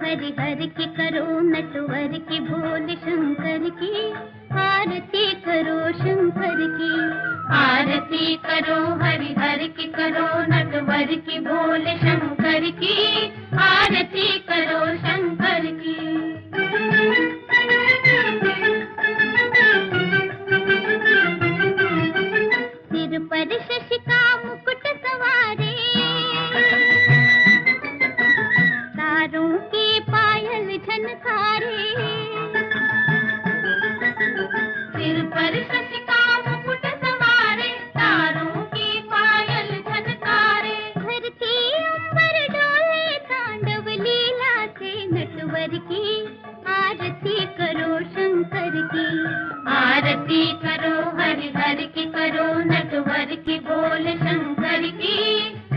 हरि हरि की करो नटवर की भोले शंकर की, आरती करो शंकर की। आरती करो हरि हरि की करो नटवर की भोले शंकर की, आरती करो शंकर की। सिर पर शशि का मुकुट सवारे, तारों की पायल झनकारे। सिर पर शशि का मुकुट सवारे, तारों की पायल झनकारे। धरती अंबर डोले तांडव लीला से नटवर की, आरती करो शंकर की। आरती करो हरि हरि की करो नटवर की भोले शंकर की,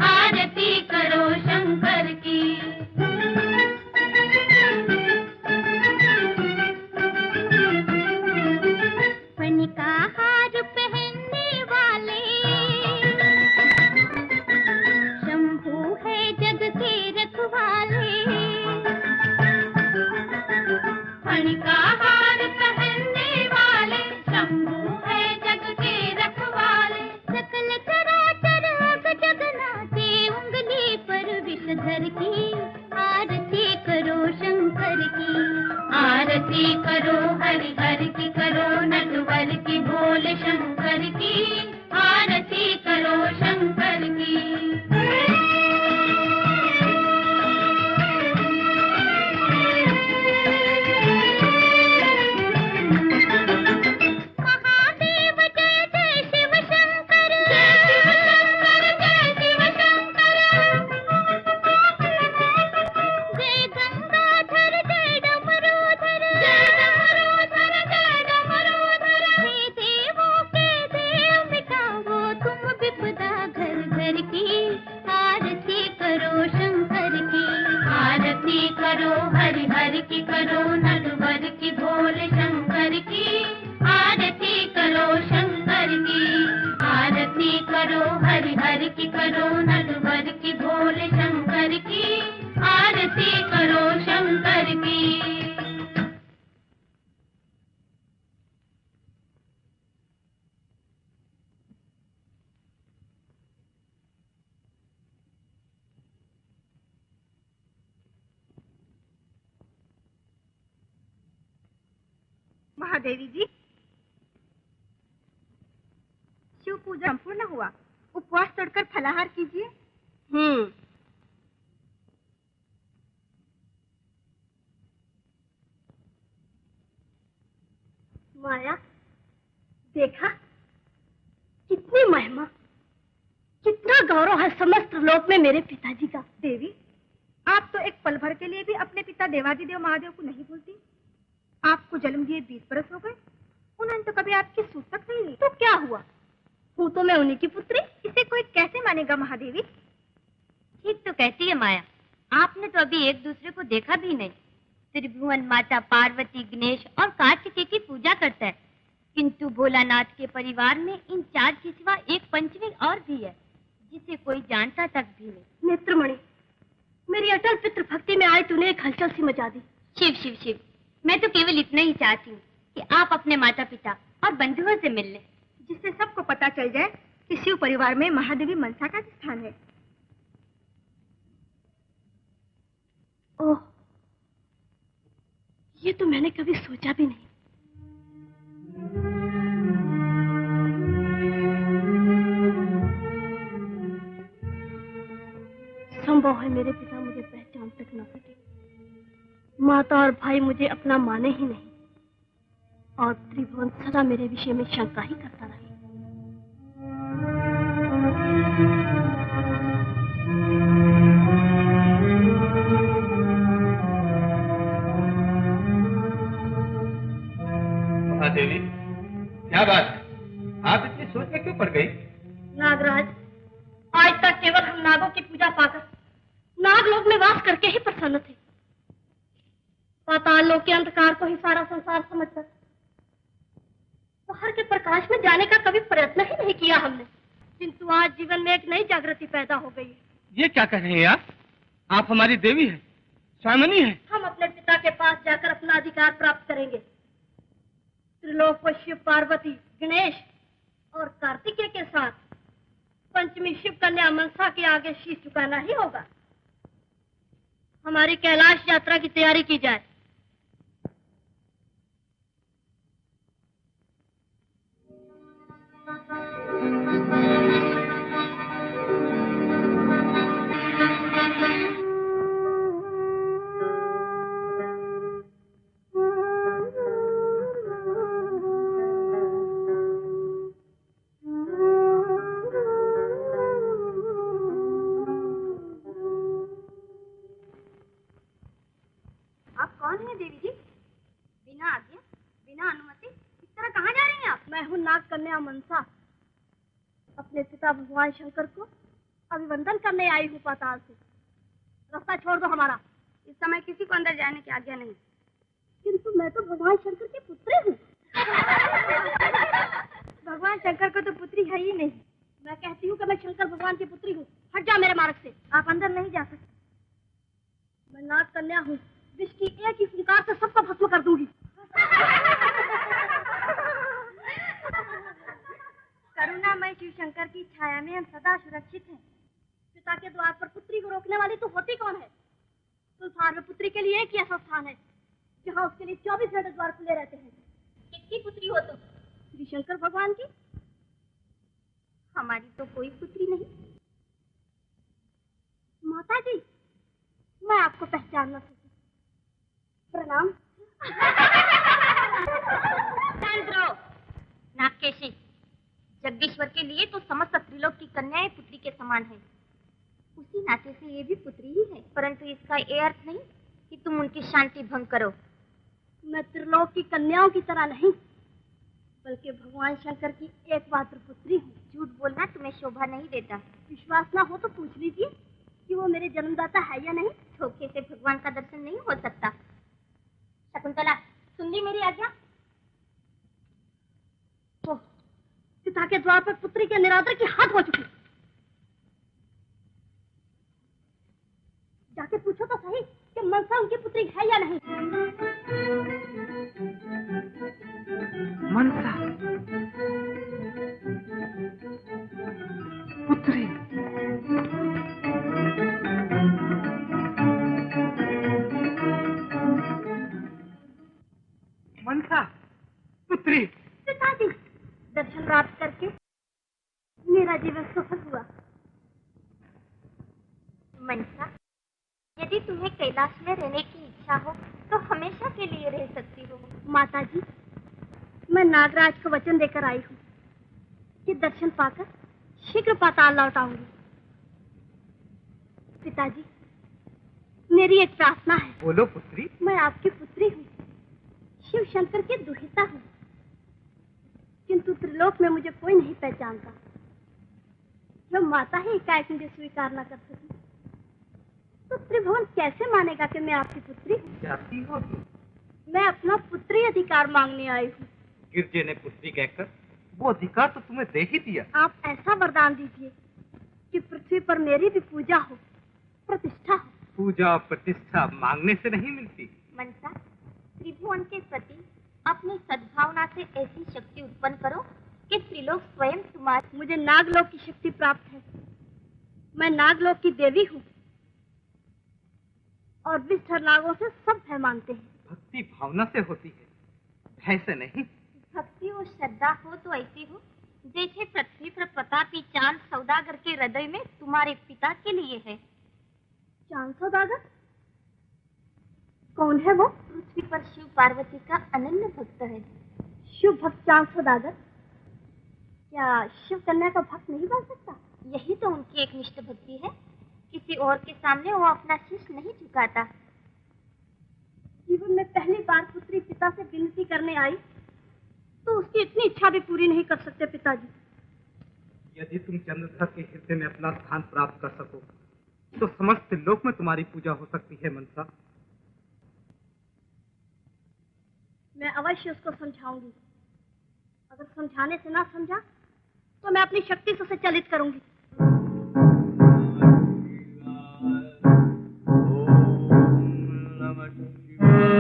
आरती करो शंकर की। फण का हार पहनने वाले शंभू है जग के रखवाले। फण का हार पहनने वाले शंभू है जग के रखवाले। सकल चराचर अग जगन्नाथे उंगली पर विषधर की, आरती करो शंकर की। आरती करो हरि हरि की करो नटवर की भोले शंकर की, आरती करो शंकर की। महादेव जय जय शिव शंकर, जय शिव शंकर, जय गंगाधर जय डमरूधर, जय डमरूधर। हे देवों के देव मिटाओ तुम विपदा घर घर की, आरती करो शंकर की। आरती करो हरि हरि की करो नटवर की भोले शंकर की, आरती करो शंकर की। आरती करो हरि हरि की करो नटवर की भोले शंकर की, आरती करो शंकर की। महादेवी जी, शिव पूजा संपूर्ण हुआ, उपवास तोड़कर फलाहार कीजिए। माया, देखा कितनी महिमा, कितना गौरव है समस्त लोक में मेरे पिताजी का। देवी, आप तो एक पल भर के लिए भी अपने पिता देवादिदेव महादेव को नहीं भूलती। आपको जन्म दिए 20 बरस हो गए, उन्होंने तो कभी आपकी सूझ तक नहीं ली। तो क्या हुआ, हूँ तो मैं उन्हीं की पुत्री। इसे कोई कैसे मानेगा महादेवी? ठीक तो कहती है माया, आपने तो अभी एक दूसरे को देखा भी नहीं। त्रिभुवन माता पार्वती, गणेश और कार्तिकेय की पूजा करता है, किंतु भोलानाथ के परिवार में इन 4 के सिवा एक पंचमी और भी है, जिसे कोई जानता तक भी नहीं। नेत्रमणि, मेरी अटल पितृ भक्ति में आए तूने एक हलचल सी मचा दी। शिव शिव शिव, मैं तो केवल इतना ही चाहती हूँ कि आप अपने माता पिता और बंधुओं से मिल लें, जिससे सबको पता चल जाए कि शिव परिवार में महादेवी मनसा का स्थान है। ओह, ये तो मैंने कभी सोचा भी नहीं। संभव है मेरे पिता मुझे पहचान तक न सके, माता और भाई मुझे अपना माने ही नहीं, और त्रिभुवन सदा मेरे विषय में शंका ही करता रहे। महादेवी, क्या बात है, आप इतनी सोच में क्यों पड़ गई? नागराज, आज तक केवल हम नागों की पूजा पाकर नागलोक में वास करके ही प्रसन्न थे। पाताल लोक के अंधकार को ही सारा संसार समझकर बाहर के प्रकाश में जाने का कभी प्रयत्न ही नहीं किया हमने, किंतु आज जीवन में एक नई जागृति पैदा हो गई है। ये क्या कह रहे हैं आप हमारी देवी है, स्वामिनी है। हम पिता के पास जाकर अपना अधिकार प्राप्त करेंगे। त्रिलोक को शिव, पार्वती, गणेश और कार्तिकेय के साथ पंचमी शिव कन्या मनसा के आगे शीश झुकाना ही होगा। हमारी कैलाश यात्रा की तैयारी की जाए। मनसा अपने पिता भगवान शंकर को अभिवंदन करने आई हूँ पाताल से। रास्ता छोड़ दो हमारा। इस समय किसी को अंदर जाने की आज्ञा नहीं। किंतु मैं तो भगवान शंकर की पुत्री हूँ। भगवान शंकर को तो पुत्री है ही नहीं। मैं कहती हूँ कि मैं शंकर भगवान की पुत्री हूँ। हट जा मेरे मार्ग से। आप अंदर नहीं जा सकते। मैं नाग कन्या हूँ। विष की एक ही फुंकार से सबको भस्म कर दूंगी। करुणामय शिव शंकर की छाया में हम सदा सुरक्षित हैं। पिता के द्वार पर पुत्री को रोकने वाली तो होती कौन है? संसार में पुत्री के लिए एक ही ऐसा स्थान है जहाँ उसके लिए 24 घंटे द्वार खुले रहते हैं। किसकी पुत्री हो तुम? श्री शंकर भगवान की। हमारी तो कोई पुत्री नहीं। माता जी, मैं आपको पहचान न सकी। प्रणाम। नागकेशी, जगदीश्वर के लिए तो समस्त त्रिलोक की कन्याएं पुत्री के समान है। उसी नाते से ये भी पुत्री ही है, परंतु इसका ये अर्थ नहीं कि तुम उनकी शांति भंग करो। मैं त्रिलोक की कन्याओं की तरह नहीं, बल्कि भगवान शंकर की एकमात्र पुत्री हूँ। झूठ बोलना तुम्हें शोभा नहीं देता। विश्वास ना हो तो पूछ लीजिए कि वो मेरे जन्मदाता है या नहीं। धोखे से भगवान का दर्शन नहीं हो सकता। शकुंतला, सुन ली मेरी आज्ञा? तो पिता के द्वार पर पुत्री के निरादर की हद हो चुकी। जाके पूछो तो सही कि मनसा उनकी पुत्री है या नहीं। मनसा पुत्री। मनसा पुत्री। पिताजी, दर्शन प्राप्त करके मेरा जीवन सफल हुआ। मनसा, यदि तुम्हें कैलाश में रहने की इच्छा हो तो हमेशा के लिए रह सकती हो। माता जी, मैं नागराज को वचन देकर आई हूँ कि दर्शन पाकर शीघ्र पाताल लौट आऊंगी। पिताजी, मेरी एक प्रार्थना है। बोलो पुत्री। मैं आपकी पुत्री हूँ, शिव शंकर की दुहिता हूँ, किंतु त्रिलोक में मुझे कोई नहीं पहचानता। जब माता ही एकाएक मुझे स्वीकार न कर सकी तो त्रिभुवन कैसे मानेगा कि मैं आपकी पुत्री हूँ? जाती हो तुम? मैं अपना पुत्री अधिकार मांगने आई हूँ। गिरजे ने पुत्री कहकर वो अधिकार तो तुम्हें दे ही दिया। आप ऐसा वरदान दीजिए कि पृथ्वी पर मेरी भी पूजा हो, प्रतिष्ठा हो। पूजा प्रतिष्ठा मांगने से नहीं मिलती। मनसा, त्रिभुवन के प्रति अपनी सद्भावना से ऐसी शक्ति उत्पन्न करो कि त्रिलोक स्वयं तुम्हारी। मुझे नागलोक की शक्ति प्राप्त है। मैं नागलोक की देवी हूँ और विष्ठर नागों से सब भय मानते हैं। भक्ति भावना से होती है, भय से नहीं। भक्ति और श्रद्धा हो तो ऐसी हो जैसे पृथ्वी पर प्रतापी चांद सौदागर के हृदय में तुम्हारे पिता के लिए है। चांद सौदागर? कौन है वो? पृथ्वी पर शिव पार्वती का अनन्य भक्त है। शिव भक्त चांद सौदागर क्या शिव कन्या का भक्त नहीं बन सकता? यही तो उनकी एक निष्ठ भक्ति है। किसी और के सामने वो अपना शीश नहीं झुकाता। जीवन में पहली बार पुत्री पिता से विनती करने आई तो उसकी इतनी इच्छा भी पूरी नहीं कर सकते पिताजी। यदि तुम चंद्रधर के हृदय में अपना स्थान प्राप्त कर सको तो समस्त लोक में तुम्हारी पूजा हो सकती है। मनसा, मैं अवश्य उसको समझाऊंगी। अगर समझाने से ना समझा तो मैं अपनी शक्ति से उसे चलित करूंगी। ओम नमः शिवाय।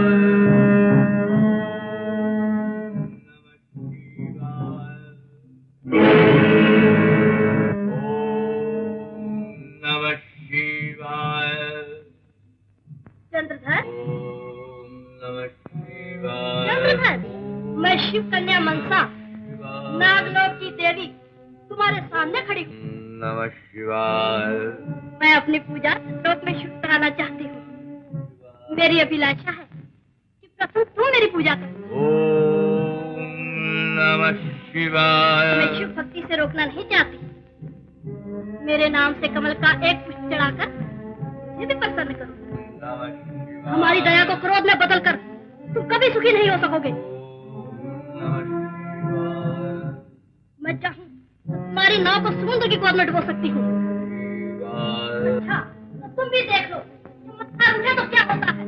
चंद्रधर, चंद्रधर, मैं शिव कन्या मनसा, नागलोक की देवी तुम्हारे सामने खड़ी हूँ। नमः शिवाय। मैं अपनी पूजा लोक में शुरू कराना चाहती हूँ। मेरी अभिलाषा है कि प्रथम तुम मेरी पूजा करो। ओम नमः शिवाय। मैं शिव भक्ति से रोकना नहीं चाहती। मेरे नाम से कमल का एक पुष्प चढ़ाकर मुझे भी प्रसन्न करो। हमारी दया को क्रोध में बदलकर तुम कभी सुखी नहीं हो सकोगे। मैं चाहूँ तुम्हारी नाव को समुद्र की गोद में डुबो सकती हूँ। अच्छा, तो तुम भी देख लो चमत्कार मुझे तो क्या होता है।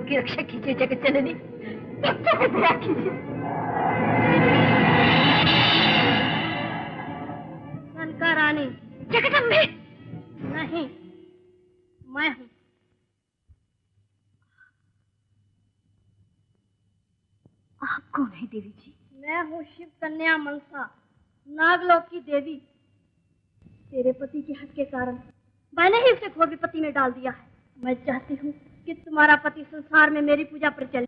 रक्षा कीजिए जगत जननी, बच्चों को दया कीजिए। कनका रानी, जगदम्बे नहीं, मैं हूँ। आप कौन है देवी जी? मैं हूँ शिव कन्या मनसा, नागलोक की देवी। तेरे पति के हक के कारण मैंने ही उसे घोर विपत्ति में डाल दिया है। मैं चाहती हूँ कि तुम्हारा पति संसार में मेरी पूजा पर चले।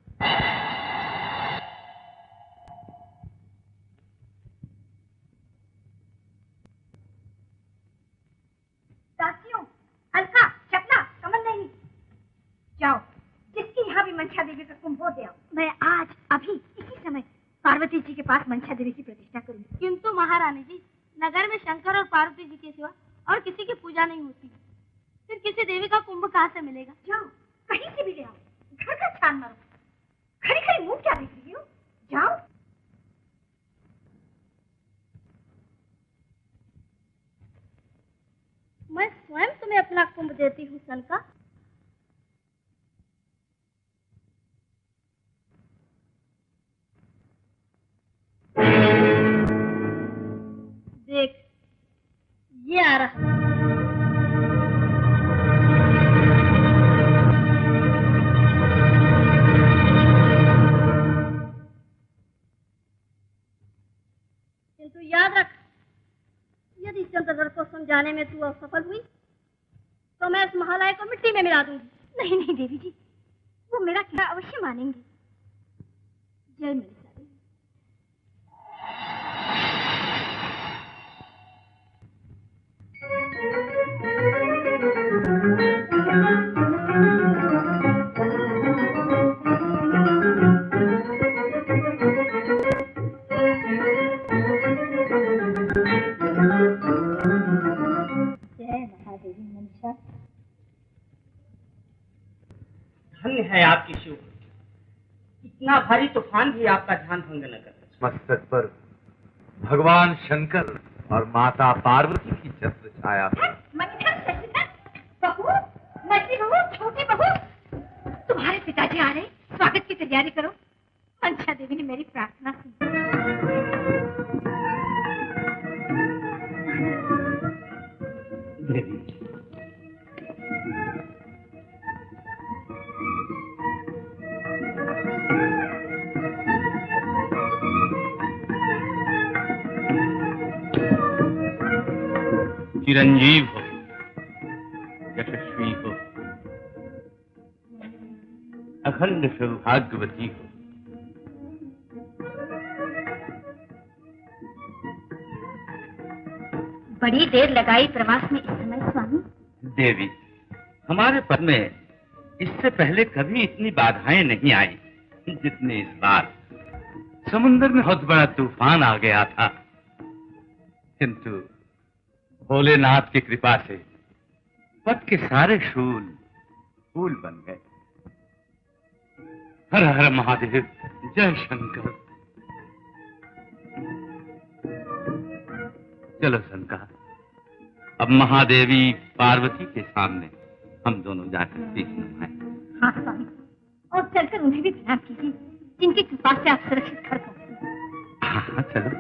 दासियों, अलका, चपला, कमल नहीं, जाओ जिसकी यहाँ भी मंशा देवी का कुंभ हो गया। मैं आज अभी इसी समय पार्वती जी के पास मंशा देवी की प्रतिष्ठा करूंगी। किंतु महारानी जी, नगर में शंकर और पार्वती जी के सिवा और किसी की पूजा नहीं होती, फिर किसी देवी का कुंभ कहाँ से मिलेगा? जाओ, कहीं से भी ले आओ, घर का छान मारो। खड़ी खड़ी मुंह क्या देख रही हो? जाओ। मैं स्वयं तुम्हें अपना कुंभ देती हूँ सनका। देख, ये आ रहा। किंतु याद रख, यदि चंद्रधर को समझाने में तू असफल हुई तो मैं इस महालय को मिट्टी में मिला दूंगी। नहीं नहीं देवी जी, वो मेरा क्या अवश्य मानेंगे। जय मेरी धन्य है आपकी शिव, इतना भारी तूफान भी आपका ध्यान भंग न कर। मस्तक पर भगवान शंकर और माता पार्वती की छत्र छाया। बहू, छोटी बहू, पिताजी आ रहे, स्वागत की तैयारी करो। मंशा देवी ने मेरी प्रार्थना सुनी। देवी, चिरंजीव हो, यशस्वी हो, अखंड सौभाग्यवती हो। बड़ी देर लगाई प्रवास में इस समय स्वामी। देवी, हमारे पद में इससे पहले कभी इतनी बाधाएं नहीं आई जितनी इस बार। समुद्र में बहुत बड़ा तूफान आ गया था, किंतु भोलेनाथ की कृपा से पद के सारे शूल फूल बन गए। हर हर महादेव, जय शंकर। चलो शंकर, अब महादेवी पार्वती के सामने हम दोनों जाकर शीश नवाएं। हाँ स्वामी, और चलकर उन्हें भी प्रणाम कीजिए, जिनकी कृपा से आप सुरक्षित घर पहुंचे। हाँ हाँ, चलो।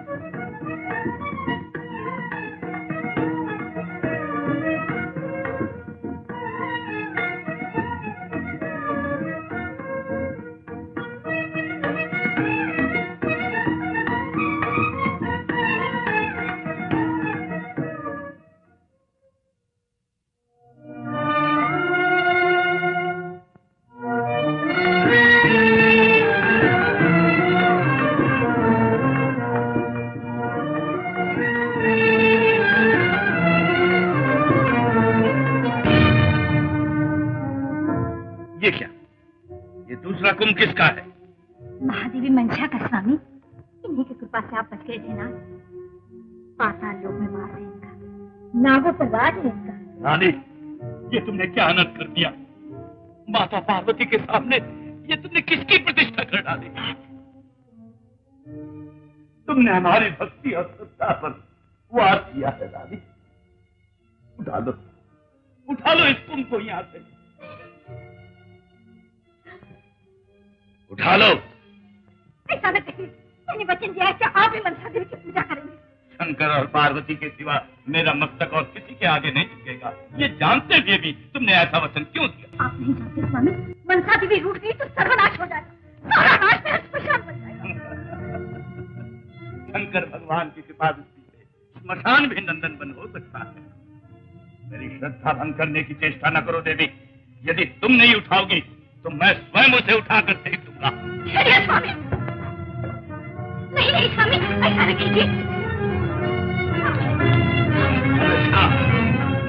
ये क्या? ये दूसरा कुंभ किसका है? महादेवी मंशा का स्वामी, इन्हीं की कृपा से आप बच गए थे ना। पाताल लोक में वास है इनका, नागों पर राज है इनका। रानी, ये तुमने क्या अनर्थ कर दिया? माता पार्वती के सामने ये तुमने किसकी प्रतिष्ठा कर डाली? तुमने हमारी भक्ति और श्रद्धा पर वार किया है रानी। उठा लो इस कुंभ को यहाँ से, उठा लो। ऐसा न कहिए, मैंने वचन दिया है कि आप ही मंशा देवी की पूजा करेंगे। शंकर और पार्वती के सिवा मेरा मस्तक और किसी के आगे नहीं झुकेगा। ये जानते हुए भी तुमने ऐसा वचन क्यों दिया? आप नहीं जानते स्वामी, मंशा देवी रूठ गई तो सर्वनाश हो जाएगा, सारा नाश में श्मशान बन जाएगा। शंकर भगवान की कृपा दृष्टि से श्मशान भी नंदन बन हो सकता है। मेरी श्रद्धा भंग करने की चेष्टा न करो देवी। यदि तुम नहीं उठाओगी तो मैं स्वयं उसे उठाकर फेंक दूंगा। चलिए स्वामी। नहीं नहीं स्वामी, ऐसा न कीजिए।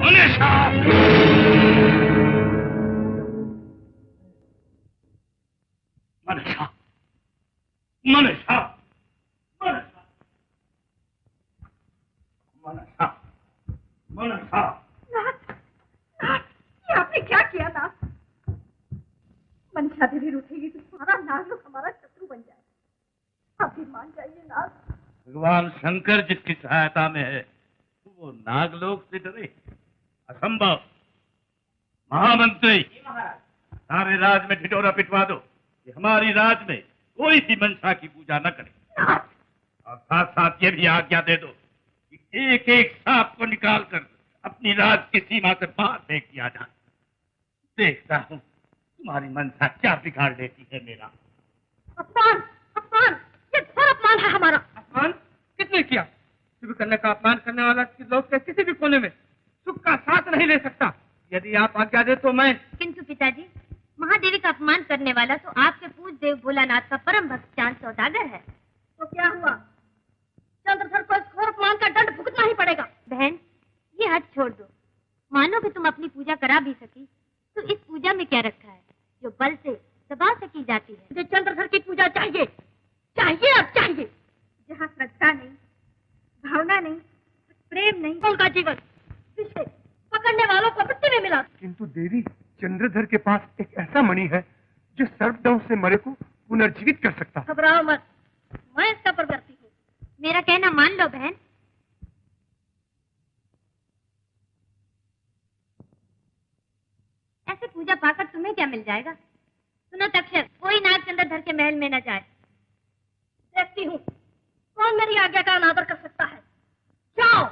मनीषा, मनीषा, मनीषा, मनीषा, मनीषा, मनीषा। नाथ, नाथ, ये आपने क्या किया नाथ? मंशा देवी रूठेगी तो सारा नागलोक हमारा शत्रु बन जाए। आप भी मान जाइए नाथ। भगवान शंकर जिसकी सहायता में है वो नागलोक से डरे? असंभव। महामंत्री, सारे राज में ढिढोरा पिटवा दो कि हमारी राज में कोई भी मंशा की पूजा न करे। और साथ साथ ये भी आज्ञा दे दो कि एक एक सांप को निकालकर अपनी राज की सीमा से बाहर फेंक दिया जाए। देखता हूँ तुम्हारी मंशा क्या बिगाड़ लेती है मेरा। अपमान, अपमान, ये घोर अपमान है हमारा। अपमान किसने किया? शिव कन्या का अपमान करने वाला लोक के किसी भी कोने में सुख का साथ नहीं ले सकता। यदि आप आज्ञा दे तो मैं। किंतु पिताजी, महादेवी का अपमान करने वाला तो आपके पूज देव भोलानाथ का परम भक्त चांद सौदागर है। तो क्या हुआ? चंद्रधर को इस घोर अपमान का दंड भुगतना ही पड़ेगा। बहन, ये हट छोड़ दो। मानो कि तुम अपनी पूजा करा भी सकी तो इस पूजा में क्या रखा है जो बल से दबा सकी जाती है? मुझे चंद्रधर की पूजा चाहिए, चाहिए, अब चाहिए। जहाँ श्रद्धा नहीं, भावना नहीं, प्रेम नहीं, उनका जीवन विषय पकड़ने वालों को मिट्टी में मिला। किंतु देवी, चंद्रधर के पास एक ऐसा मणि है जो सर्पदंश से मरे को पुनर्जीवित कर सकता है। घबराओ मत, मैं इसका प्रवर्ती हूँ। मेरा कहना मान लो बहन। ऐसे पूजा पाकर तुम्हें क्या मिल जाएगा? सुनो तक्षक, कोई नाग के अंदर धर के महल में न जाए। देखती हूँ कौन मेरी आज्ञा का अनादर कर सकता है। जाओ।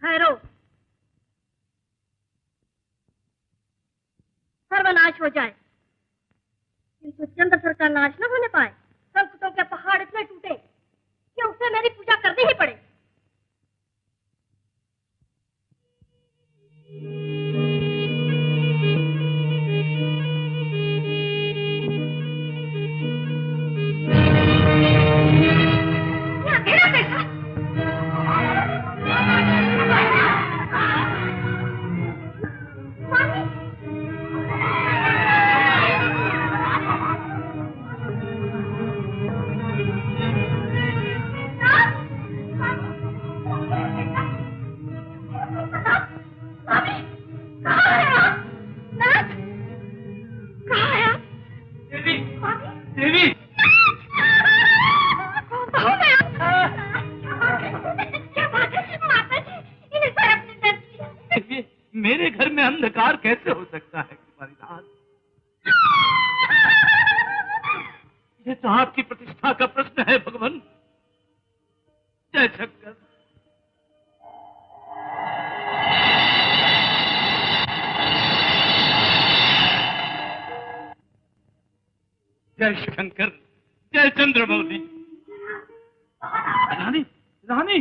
ठहरो। सर्वनाश हो जाए किंतु चंद्रधर का नाश न होने पाए। संकटों के पहाड़ इतने टूटे कि उसे मेरी पूजा करनी ही पड़े। मेरे घर में अंधकार कैसे हो सकता है तुम्हारी नाथ? ये तो आपकी प्रतिष्ठा का प्रश्न है भगवान। जय शंकर। जय शंकर, जय चंद्रमौली। रानी, रानी,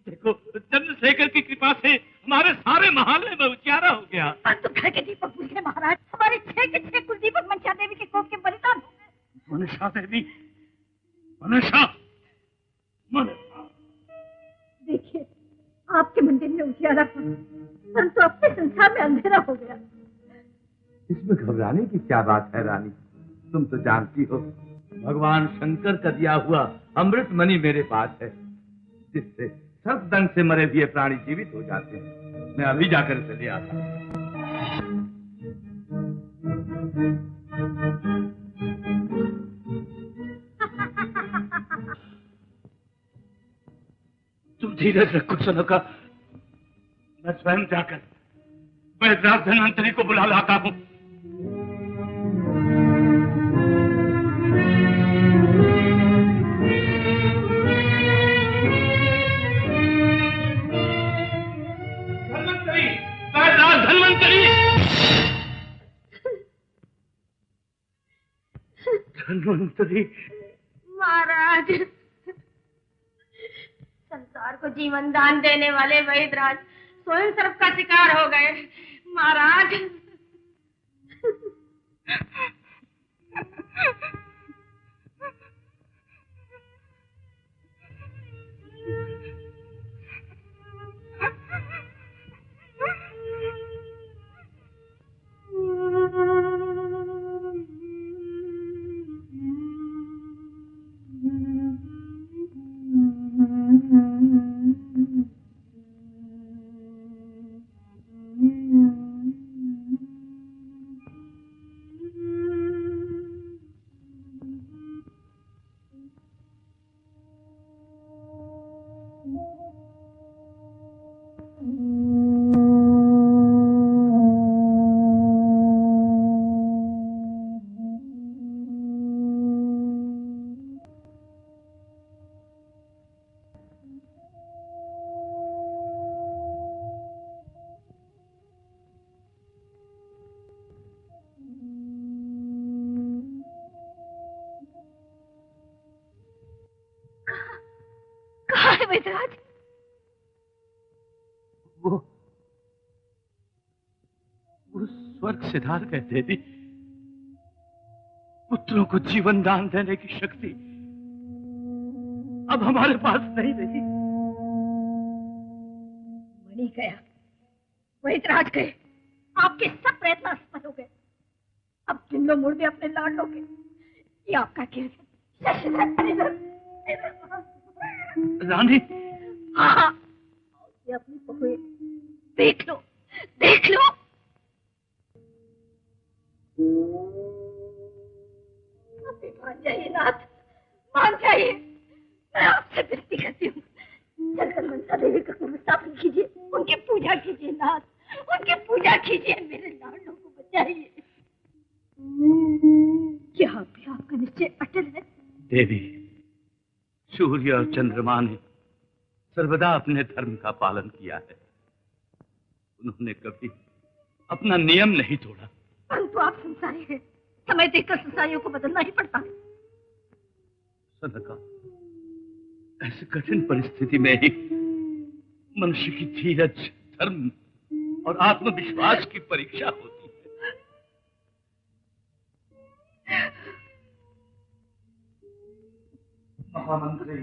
देखो चंद्रशेखर की कृपा से हमारे सारे महल्ले में उजियारा हो गया। तो घर के दीपक बुझ गए महाराज। हमारे 6 के 6 कुल दीपक मनसा देवी के कोप के बलिदान हो गए। मनसा देवी, मनसा, मनसा। देखिए आपके मंदिर में उजियारा हुआ परंतु अपने संसार में अंधेरा हो गया। इसमें घबराने की क्या बात है रानी? तुम तो जानती हो भगवान शंकर का दिया हुआ अमृत मणि मेरे पास है, जिससे सर्पदंश से मरे हुए प्राणी जीवित हो जाते हैं। मैं अभी जाकर इसे ले आता हूं। तुम धीरज रखो सनका, मैं स्वयं जाकर वैद्यराज धन्वंतरी को बुला लाता हूं। धन्वंतरी महाराज, संसार को जीवन दान देने वाले वैद्यराज स्वयं सर्प का शिकार हो गए। महाराज वैद्यराज वो स्वर्ग सिधार गए देवी। पुत्रों को जीवन दान देने की शक्ति अब हमारे पास नहीं रही। मणि गया, वैद्यराज गए, आपके सब प्रयत्न असफल हो गए। अब किन्नो मुड़ में अपने लाडलों के, ये आपका रानी, हाँ, ये अपनी बहुएं देख लो, देख लो। मान जाइए नाथ, मान जाइए। मैं आपसे विनती करती हूँ, चलकर मनसा देवी का स्थापन कीजिए, उनकी पूजा कीजिए नाथ, उनकी पूजा कीजिए मेरे लाडलों। चाहिए। क्या भी आपका निश्चय अटल है? देवी, सूर्य और चंद्रमा ने सर्वदा अपने धर्म का पालन किया है। उन्होंने कभी अपना नियम नहीं तोड़ा। परंतु आप संसारी हैं, समय देखकर संसारियों को बदलना ही पड़ता है। सनका, ऐसी कठिन परिस्थिति में ही मनुष्य की धीरज, धर्म और आत्मविश्वास की परीक्षा होती है। महामंत्री,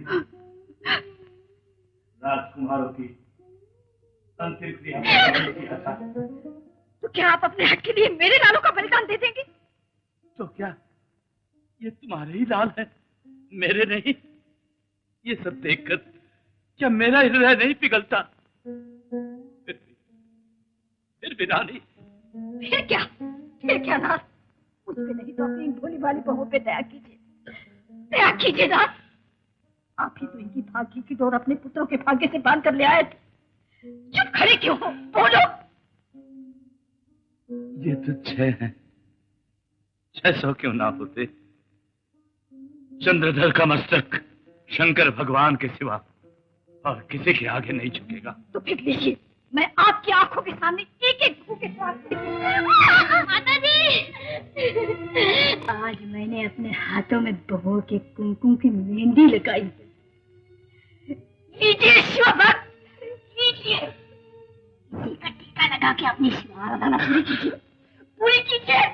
राजकुमारों की अंतिम क्रिया में किया था। तो क्या आप अपने हक के लिए मेरे लालों का बलिदान दे देंगे? तो क्या ये तुम्हारे ही लाल है, मेरे नहीं? ये सब देखकर क्या मेरा हृदय नहीं पिघलता? फिर भी रानी। फिर क्या नाथ? उस पे नहीं तो अपनी भोली वाली बहू पे दया कीजिए नाथ। आप ही तो इनकी भाग्य की डोर अपने पुत्रों के भाग्य से बांध कर ले आए थे। चुप खड़े क्यों हो? बोलो। ये तो 6 हैं। 600 क्यों ना होते? चंद्रधर का मस्तक शंकर भगवान के सिवा और किसी के आगे नहीं झुकेगा। तो फिर लीजिए, मैं आपकी आंखों के सामने एक एक भूखे माता जी, आज मैंने अपने हाथों में बहू के कुमकुम की मेहंदी लगाई। लीजिए शिवभक्त, लीजिए। इसी का टीका लगा के अपनी शिव आराधना पूरी कीजिए।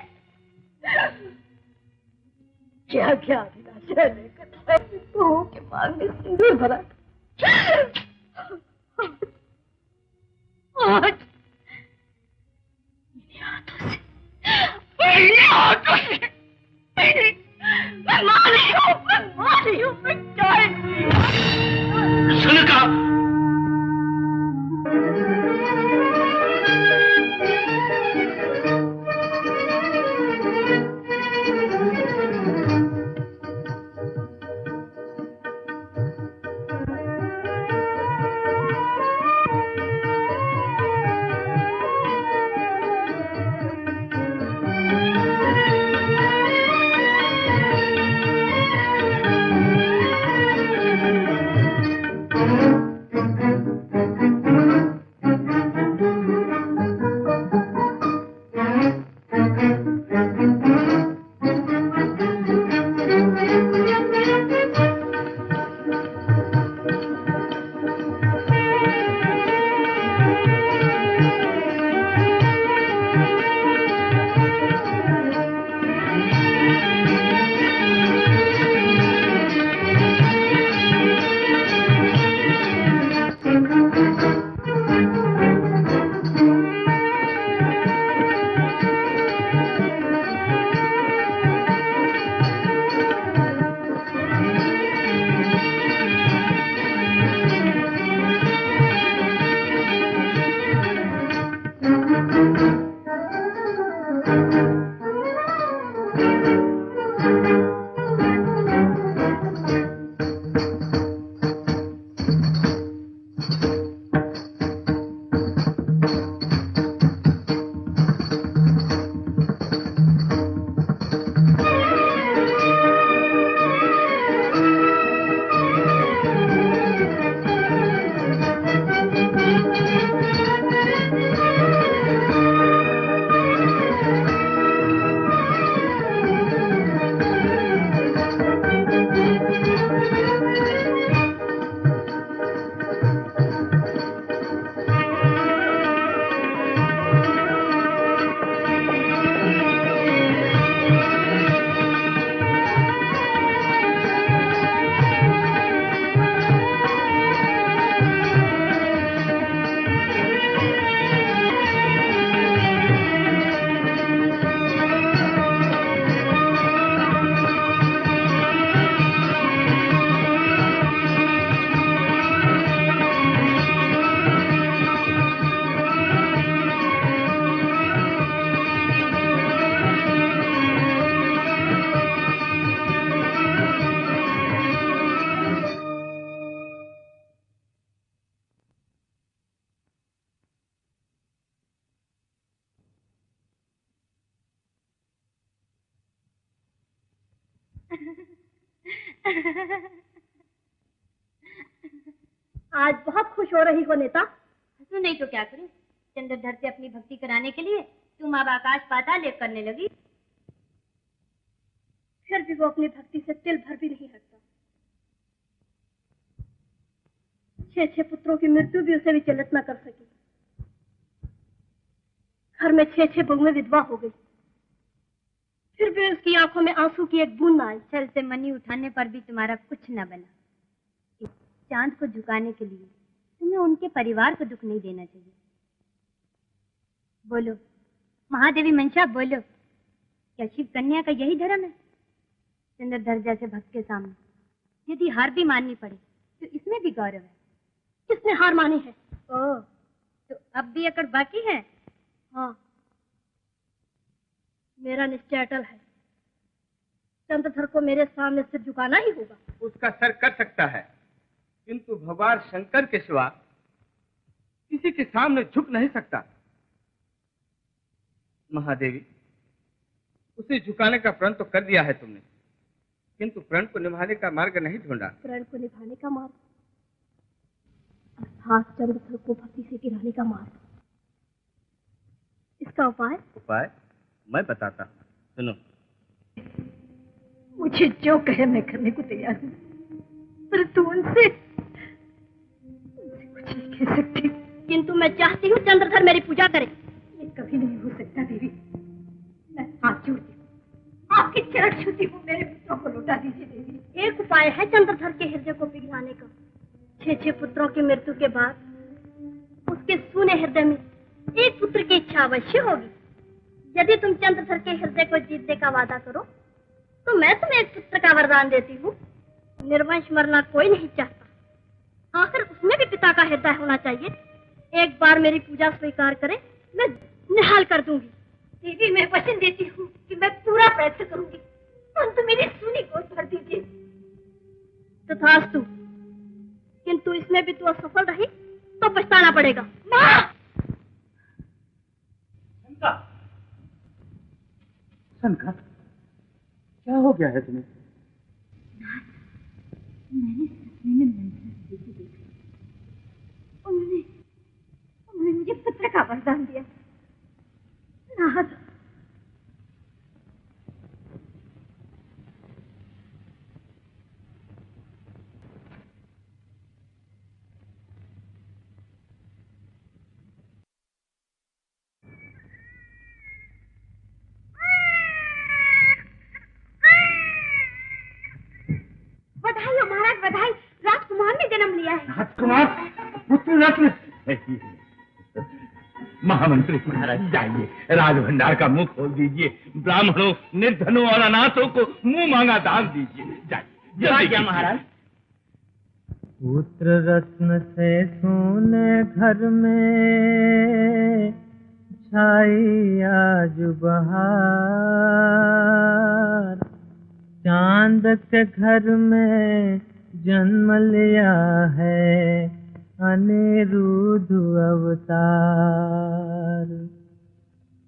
क्या क्या अभिलाषा लेकर बहू के मांग में सिंदूर भरा। आज मेरे हाथों से मैं मारी हूँ, मैं चाहे सनका, आज बहुत खुश हो रही हो नेता। हंसू नहीं तो क्या करूं? चंद्रधर से अपनी भक्ति कराने के लिए तुम अब आकाश पाताल एक करने लगी। फिर भी वो अपनी भक्ति से तिल भर भी नहीं हटता। 6 पुत्रों की मृत्यु भी उसे विचलित न कर सकी। घर में 6 बहुएं विधवा हो गई, फिर भी उसकी आंखों में आंसू की एक बूंद न आई। छल से मनी उठाने पर भी तुम्हारा कुछ न बना। चांद को झुकाने के लिए तुम्हें उनके परिवार को दुख नहीं देना चाहिए। बोलो महादेवी मंशा, बोलो, क्या शिव कन्या का यही धर्म है? चंद्रधर जैसे भक्त के सामने यदि हार भी माननी पड़े तो इसमें भी गौरव है। किसने हार मानी है? ओह, तो अब भी अकड़ बाकी है? हाँ, मेरा निश्चय अटल है। चंद्रधर को मेरे सामने सिर झुकाना ही होगा। उसका सर कर सकता है, किंतु भगवान शंकर के सिवा किसी के सामने झुक नहीं सकता। महादेवी, उसे झुकाने का प्रण तो कर दिया है तुमने, किंतु प्रण को निभाने का मार्ग नहीं ढूंढा। प्रण को निभाने का मार्ग अर्थात चंद्रधर को भक्ति से गिराने का मार्ग। इसका उपाय? उपाय मैं बताता हूँ, सुनो। मुझे जो कहे मैं करने को तैयार हूँ, परंतु उनसे कुछ नहीं कह सकती। किंतु मैं चाहती हूँ चंद्रधर मेरी पूजा करे। ये कभी नहीं हो सकता देवी। मैं हाथ जोड़ती हूँ, आपके चरण छूती हूँ, मेरे पुत्रों को लौटा दीजिए देवी। एक उपाय है चंद्रधर के हृदय को पिघलाने का। 6 पुत्रों की मृत्यु के बाद उसके सूने हृदय में एक पुत्र की इच्छा अवश्य होगी। यदि तुम चंद्रधर के हृदय को जीतने का वादा करो तो मैं तुम्हें एक पुत्र का वरदान देती हूँ। निर्वंश मरना कोई नहीं चाहता, आखिर उसमें भी पिता का हृदय होना चाहिए। एक बार मेरी पूजा स्वीकार करे, मैं निहाल कर दूंगी। देवी, मैं वचन देती हूँ कि मैं पूरा प्रयत्न करूंगी, परंतु मेरी सूनी गोद भर दीजिए। तथास्तु, किंतु इसमें भी तू असफल रही तो पछताना पड़ेगा। माँ! शंकर, क्या हो गया है तुम्हें? मैंने सपने में मंत्र देवी देखी। उन्होंने मुझे पुत्र का वरदान दिया। नाथ, बधाई हो महाराज, बधाई। राजकुमार ने जन्म लिया है। राजकुमार, पुत्र रत्न। महामंत्री महाराज, जाइए, राजभंडार का मुंह खोल दीजिए। ब्राह्मणों, निर्धनों और अनाथों को मुंह मांगा दान दीजिए। जाइए जल्दी महाराज। पुत्र रत्न से सोने घर में छाई आज बहार, चांद के घर में जन्म लिया है अनिरुद्ध अवतार।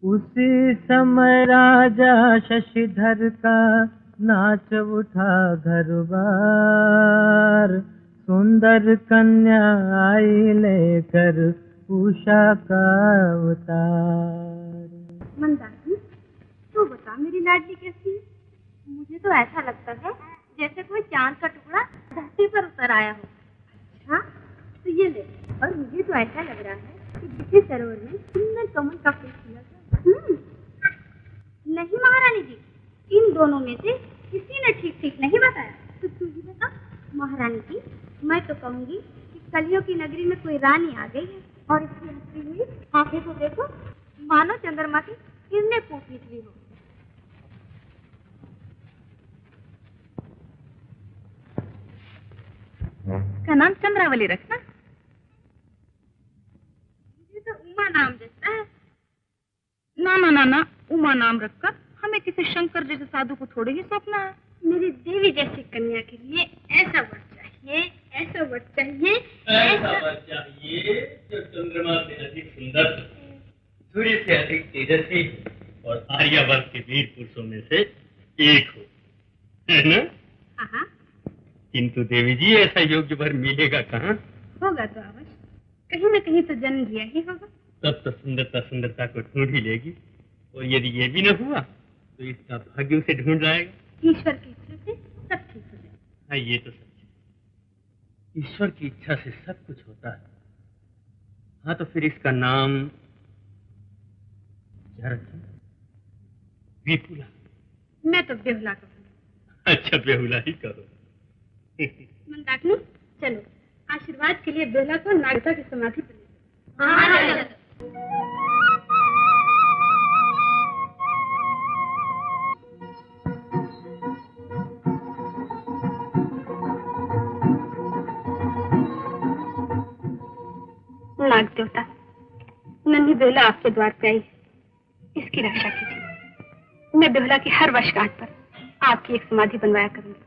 उसी समय राजा शशिधर का नाच उठा घर बार, सुंदर कन्या आई लेकर उषा का अवतार। मंदाकिनी, तू बता मेरी लाडली कैसी है? मुझे तो ऐसा लगता है जैसे कोई चांद का टुकड़ा धरती पर उतर आया हो। अच्छा, तो ये ले। और मुझे तो ऐसा लग रहा है कि किसी सरोवर में सुंदर कमल का फूल खिला था। नहीं महारानी जी, इन दोनों में से किसी ने ठीक ठीक नहीं बताया। तो तू ही बता। महारानी जी, मैं तो कहूँगी कि कलियों की नगरी में कोई रानी आ गई है और इसकी हंसती हुई आंखें को देखो, मानो चंद्रमा की किरणें फूट निकली हो। इसका नाम चंद्रावली रखना। मुझे तो उमा नाम जचता है। ना ना ना ना, उमा नाम रखकर हमें किसी शंकर जैसे साधु को थोड़े ही सौंपना है। मेरी देवी जैसी कन्या के लिए ऐसा वर चाहिए, ऐसा वर चाहिए, ऐसा वर चाहिए जो चंद्रमा से अधिक सुंदर, सूर्य से अधिक तेजस्वी और आर्यावर्त के वीर पुरुषों में से एक हो। है ना? हाँ, किंतु देवी जी ऐसा योग्य वर मिलेगा कहाँ? होगा तो अवश्य, कहीं न कहीं तो जन्म दिया ही होगा। तब तो सुंदरता को ढूंढ ही लेगी, और यदि ये भी न हुआ तो इसका भाग्य उसे ढूंढ लाएगा। ईश्वर की इच्छा से सब ठीक हो जाए। हाँ, ये तो सच है। ईश्वर की इच्छा से सब कुछ होता है। हाँ, तो फिर इसका नाम क्या रखें? विपुला। मैं तो बेहुला कहूँगी। अच्छा, बेहुला ही करो। मंदाकिनी, चलो आशीर्वाद के लिए बेहुला को नागता की समाधि पर ले जाओ। हाँ, नाग देवता, नन्ही बेहुला आपके द्वार पे आई है, इसकी रक्षा कीजिए। मैं बेहुला की हर वर्षगांठ पर आपकी एक समाधि बनवाया करूंगी।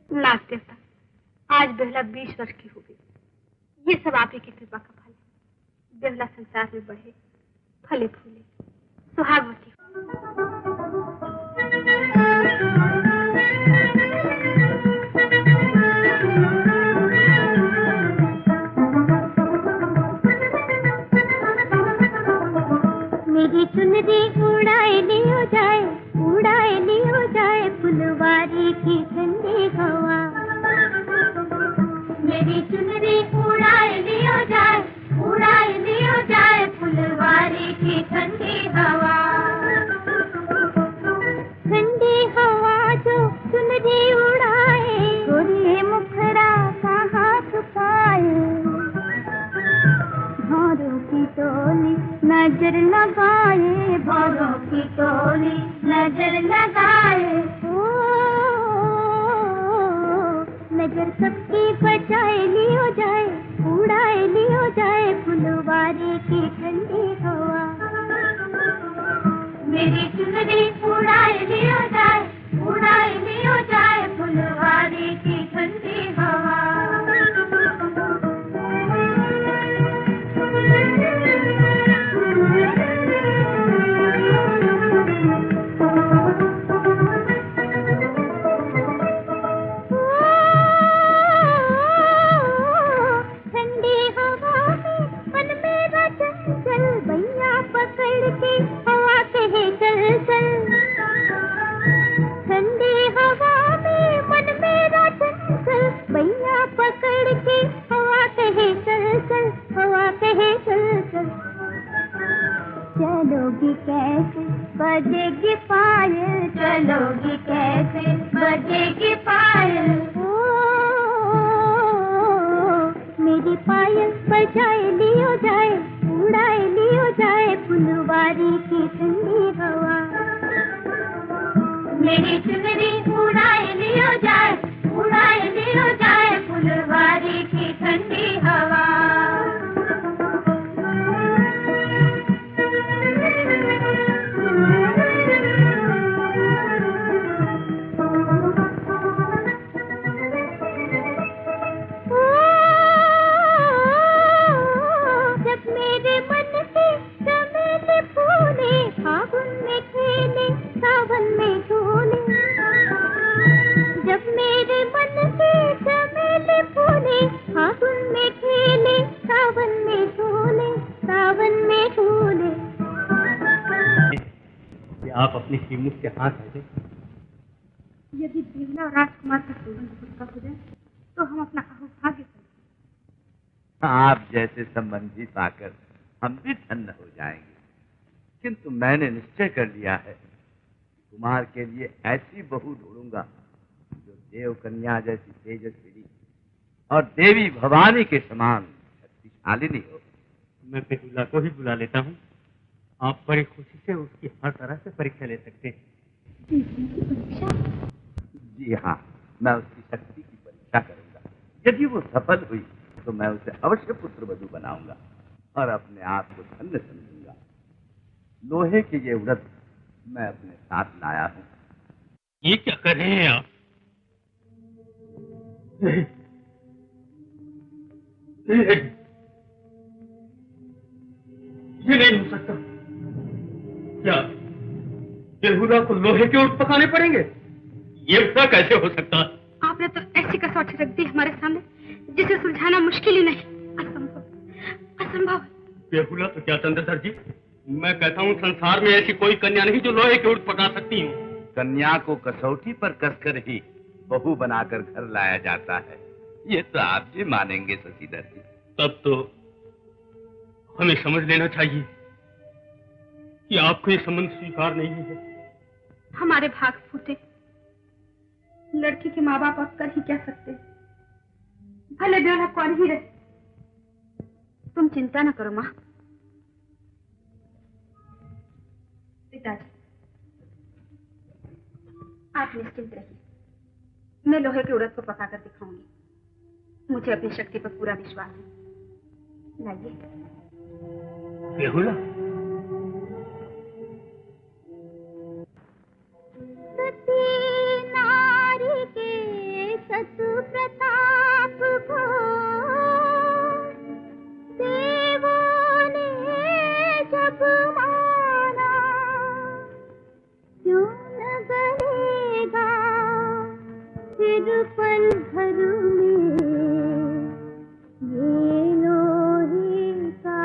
नाग देवता, आज बेहुला 20 वर्ष की हो गई। ये सब आप ही की कृपा का फल है। बेहुला संसार में बढ़े, फले फूले, सुहागवती मेरी चुनरी उड़ाए लियो जाए फुलवारी की ठंडी हवा। मेरी चुनरी उड़ाए लियो जाए फुलवारी की ठंडी हवा। ठंडी हवा जो चुनरी उड़ाए, गोरे मुखड़ा कहाँ छुपाए। भौरों की टोली नजर लगाए, भौरों की टोली नजर लगाए। ओ नजर सबकी बचाए लियो जाए, उड़ाए लियो जाए फुलवारी की ठंडी हवा। मेरी चुनरी उड़ाए लियो जाए फुलवारी की ठंडी हवा। चलोगी कैसे बजेगी पायल, चलोगी कैसे बजेगी पायल। ओ मेरी पायल बजाए लियो जाए, उड़ाए लियो जाए फुलवारी की ठंडी हवा। मेरी चुनरी उड़ाए लियो जाए फुलवारी की ठंडी हवा। आप अपनी श्रीमुख के हाथ दे। यदि बेहुला और राजकुमार का संबंध पक्का हो जाए तो हम अपना अहोभाग्य समझें। आप जैसे संबंधी पाकर हम भी धन्य हो जाएंगे। किंतु मैंने निश्चय कर लिया है, कुमार के लिए ऐसी बहू ढूंढूंगा जो देव कन्या जैसी तेजस्विनी और देवी भवानी के समान शक्तिशालिनी हो। मैं बेहुला को ही बुला लेता हूँ। आप बड़ी खुशी से उसकी हर तरह से परीक्षा ले सकते हैं। जी हाँ, मैं उसकी शक्ति की परीक्षा करूंगा। यदि वो सफल हुई तो मैं उसे अवश्य पुत्र वधू बनाऊंगा। और अपने आप को धन्य समझूंगा। लोहे की ये व्रत मैं अपने साथ लाया हूँ। ये क्या कर रहे हैं आप? ये नहीं हो सकता। क्या बेहुदा को लोहे के ऊँट पकाने पड़ेंगे? ये क्या कैसे हो सकता है? आपने तो ऐसी कसौटी रख दी हमारे सामने जिसे सुलझाना मुश्किल ही नहीं, असंभव, असंभव। बेहुदा तो क्या चंद्रधर जी, मैं कहता हूँ संसार में ऐसी कोई कन्या नहीं जो लोहे के ऊँट पका सकती हो। कन्या को कसौटी पर कसकर ही बहू बनाकर घर लाया जाता है, ये तो आप भी मानेंगे शशिधर जी। तब तो हमें समझ लेना चाहिए कि आपको ये संबंध स्वीकार नहीं है। हमारे भाग फूटे, लड़की के माँ बाप अब कर ही क्या सकते, भले बेवड़ा कौन ही रहे। तुम चिंता न करो माँ। पिताजी, आप निश्चिंत रहिए, मैं लोहे के उड़द को पकाकर दिखाऊंगी। मुझे अपनी शक्ति पर पूरा विश्वास है। लाइए। बेहुदा, नारी के सत प्रताप को देवों ने जब माना, क्यों न गलेगा फिर पल भर में ये लोहे का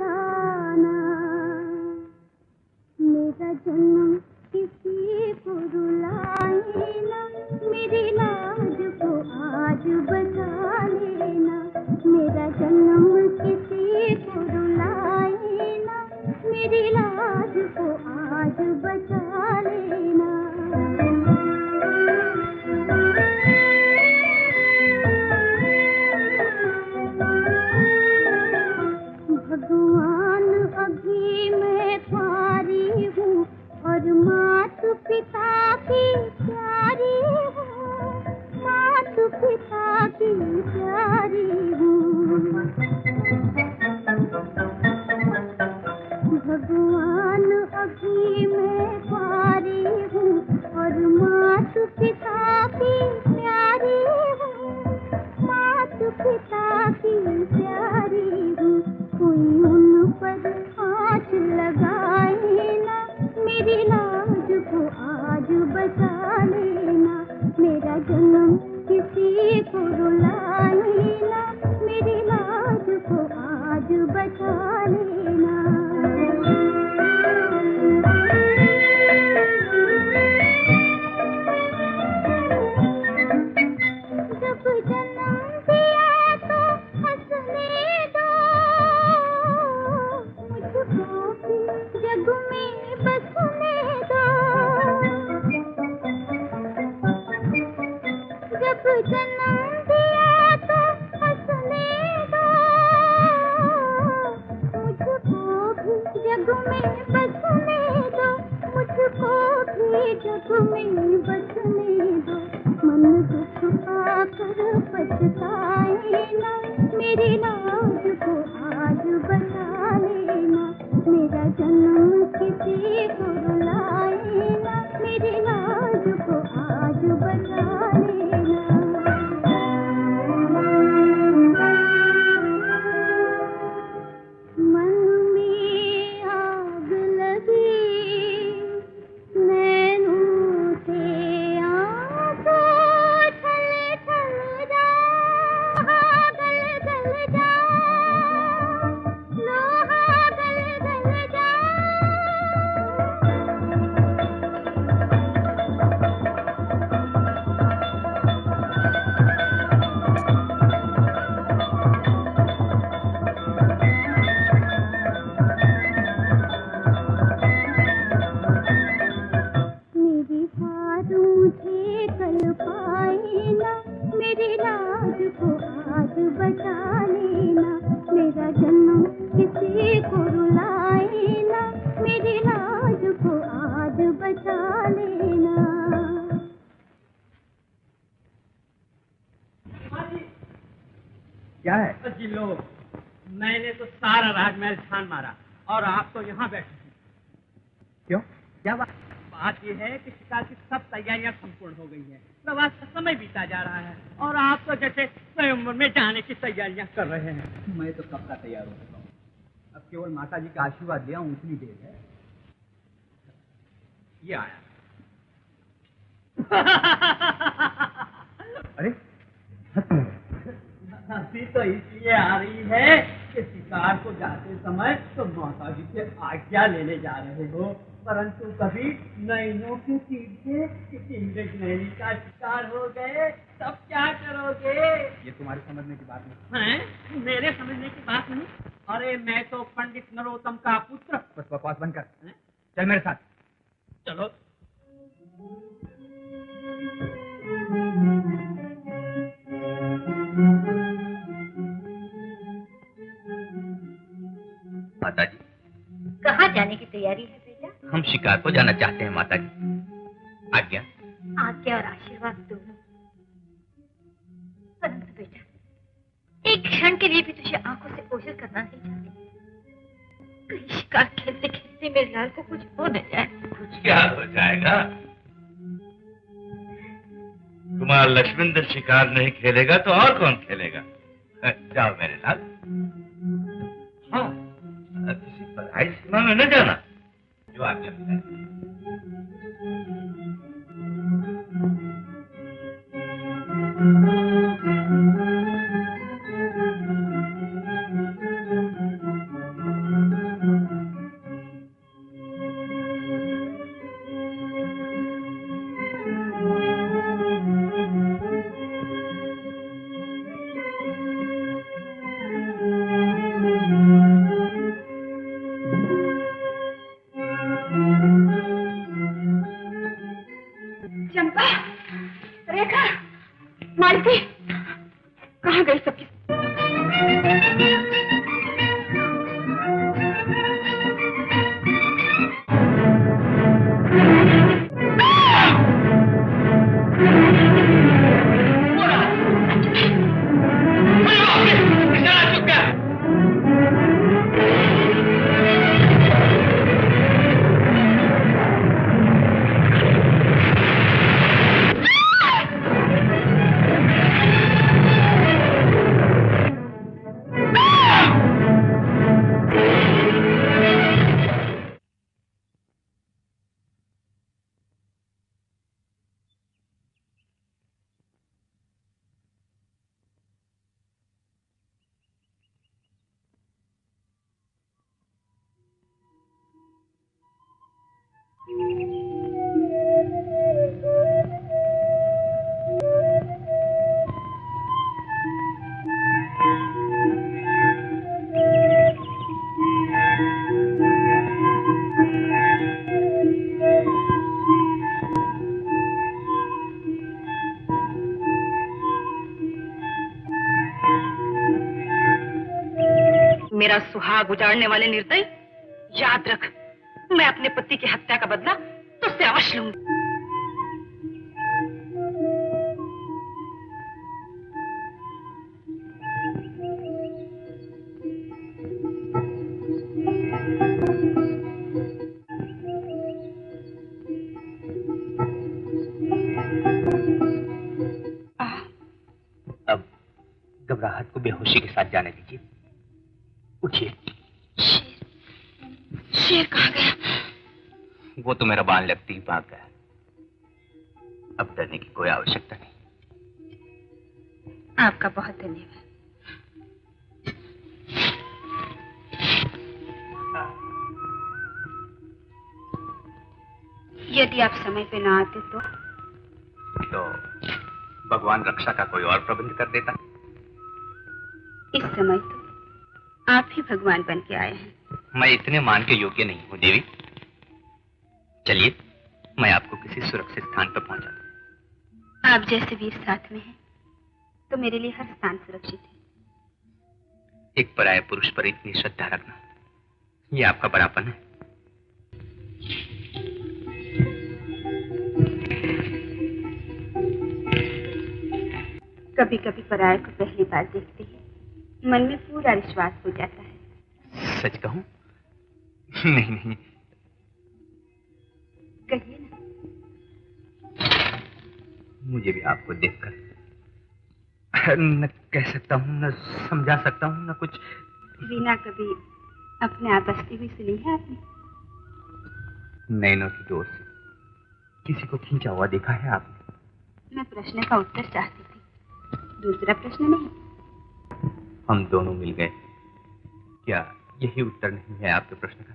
दाना। मेरा जन्म किसी को रुलाए ना, मेरी लाज को आज बचा लेना। मेरा जन्म किसी को रुलाए ना, मेरी लाज को आज बचा लेना। भगवान अभी मैं तुम्हारी हूँ और मात पिता की प्यारी हूँ, मात पिता की प्यारी हूँ। भगवान अभी मैं तुम्हारी हूँ और मात पिता की प्यारी हूँ, मात पिता की प्यारी हूँ। कोई उन पर आँच लगाए ना, मेरी लाज को आज बचा लेना। मेरा जन्म किसी को रुलाए ना, मेरी लाज को आज बचा लेना। जब जन्म दिया तो हंसने दो, मुझको भी जग में बसने दो। जब जन्म दिया तो हंसने दो, मुझको भी जग में बसने दो, मुझको भी जग में बसने दो। मन दुख पाकर पछताए ना, मेरी लाज को आज बचा लेना। मेरा जन्म किसी को रुलाए ना, मेरी लाज को आज बचा लेना। मन में आग लगी, नैनों से आंसू छल छल जा, गल गल जा, लोहा गल गल जा। मेरी हार मुझे कल पाए ना, मेरी लाज को आज बचा लेना। मेरा जन्म किसी को रुलाए ना, मेरी लाज को आज बचा लेना। क्या है? जी लो, मैंने तो सारा राजमहल छान मारा और आप तो यहाँ बैठे हैं। क्यों? क्या बात यह है कि शिकार की सब तैयारियां संपूर्ण हो गई हैं। प्रवास का समय बीता जा रहा है और आप तो जैसे स्वयंवर में जाने की तैयारियां कर रहे हैं। मैं तो कब का तैयार हो चुका हूँ, अब केवल माता जी का आशीर्वाद लिया हूँ, उतनी देर है। ये आया। अरे हंसी तो इसलिए आ रही है कि शिकार को जाते समय तो माता जी से आज्ञा लेने जा रहे हो, परंतु कभी नैनों की तीर से किसी मृगनैनी का शिकार हो गए तब क्या करोगे? ये तुम्हारे समझने की बात नहीं हैं? मेरे समझने की बात नहीं। अरे मैं तो पंडित नरोत्तम का पुत्र। बस बकवास बंद कर, चल मेरे साथ। चलो। माता जी, कहाँ जाने की तैयारी है बेटा? हम शिकार को जाना चाहते हैं माता जी। आज्ञा। आज्ञा और आशीर्वाद दोनों। परंतु बेटा, एक क्षण के लिए भी तुझे आंखों से ओझल करना नहीं चाहती। कहीं शिकार खेलते खेलते मेरे लाल को कुछ हो न जाए। कुछ क्या हो जाएगा? कुमार लक्ष्मणदत्त शिकार नहीं खेलेगा तो और कौन खेलेगा? जाओ मेरे लाल। हाँ, किसी पढ़ाई सीमा में न जाना। जो आज्ञा मिले। चंपा, रेखा, मालती, कहाँ गई सबकी? मेरा सुहाग उजाड़ने वाले निर्दयी, याद रख, मैं अपने पति की हत्या का बदला तुझसे अवश्य लूंगी। अब घबराहट को बेहोशी के साथ जाने दीजिए। उठिए। शेर कहाँ गया? वो तो मेरा बाण लगती ही भाग गया। अब डरने की कोई आवश्यकता नहीं। आपका बहुत धन्यवाद। यदि आप समय पे ना आते तो भगवान रक्षा का कोई और प्रबंध कर देता। इस समय तो आप ही भगवान बन के आए हैं। मैं इतने मान के योग्य नहीं हूँ देवी। चलिए, मैं आपको किसी सुरक्षित स्थान पर पहुंचा दूं। आप जैसे वीर साथ में हैं, तो मेरे लिए हर स्थान सुरक्षित है। एक पराये पुरुष पर इतनी श्रद्धा रखना, ये आपका बड़ापन है। कभी कभी पराये को पहली बार देखते ही मन में पूरा विश्वास हो जाता है। सच कहूं? नहीं नहीं, कहिए ना। मुझे भी आपको देखकर न कह सकता हूँ, न समझा सकता हूँ, न कुछ। वीणा कभी अपने आप बसती हुई सुनी है आपने? नैनों की डोर से किसी को खींचा हुआ देखा है आपने? मैं प्रश्न का उत्तर चाहती थी, दूसरा प्रश्न नहीं। हम दोनों मिल गए, क्या यही उत्तर नहीं है आपके प्रश्न का?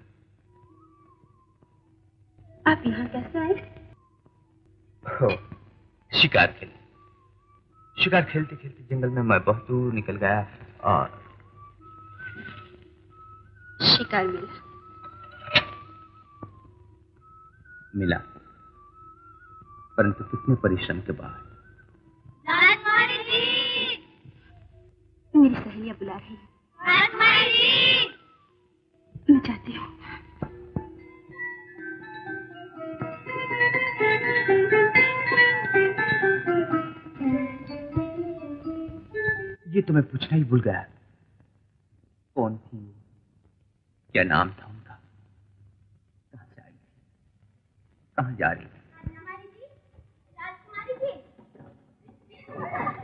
आप यहाँ कैसे आए? शिकार खेलते खेलते जंगल में मैं बहुत दूर निकल गया और शिकार मिला, परंतु कितने परिश्रम के बाद। मेरी सहेलियां बुला रही हैं। मैं चाहती हूँ। ये तो मैं पूछना ही भूल गया, कौन थी, क्या नाम था उनका, कहाँ से आई, कहाँ जा रही?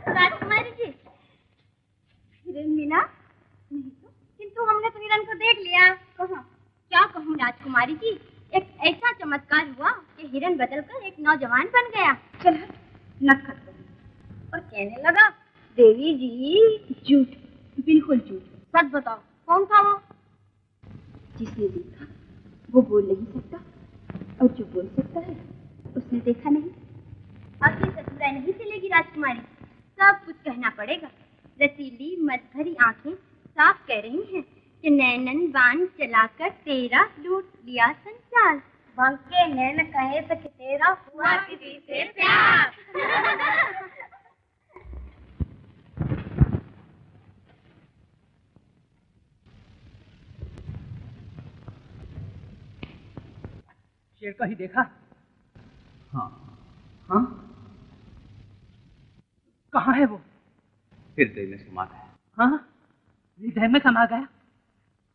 राजकुमारी जी, हिरन मिला नहीं तो, किंतु हमने तो हिरन को देख लिया। कहाँ? क्या कहूँ राजकुमारी जी, एक ऐसा चमत्कार हुआ कि हिरन बदलकर एक नौजवान बन गया। चल नखत और कहने लगा, देवी जी। झूठ, बिल्कुल झूठ। सच बताओ, कौन था वो? जिसने देखा वो बोल नहीं सकता, और जो बोल सकता है उसने देखा नहीं। अब ये ससुराई नहीं चलेगी राजकुमारी, सब कुछ कहना पड़ेगा। रसीली मत भरी आंखें साफ कह रही हैं कि नैनन बाण चलाकर तेरा लूट लिया संसार। बंके नैन कहे तो कि तेरा हुआ किसी से प्यार। शेर का ही देखा? हाँ। हाँ? कहाँ है वो? हृदय में समा गया। हाँ? हृदय में समा गया?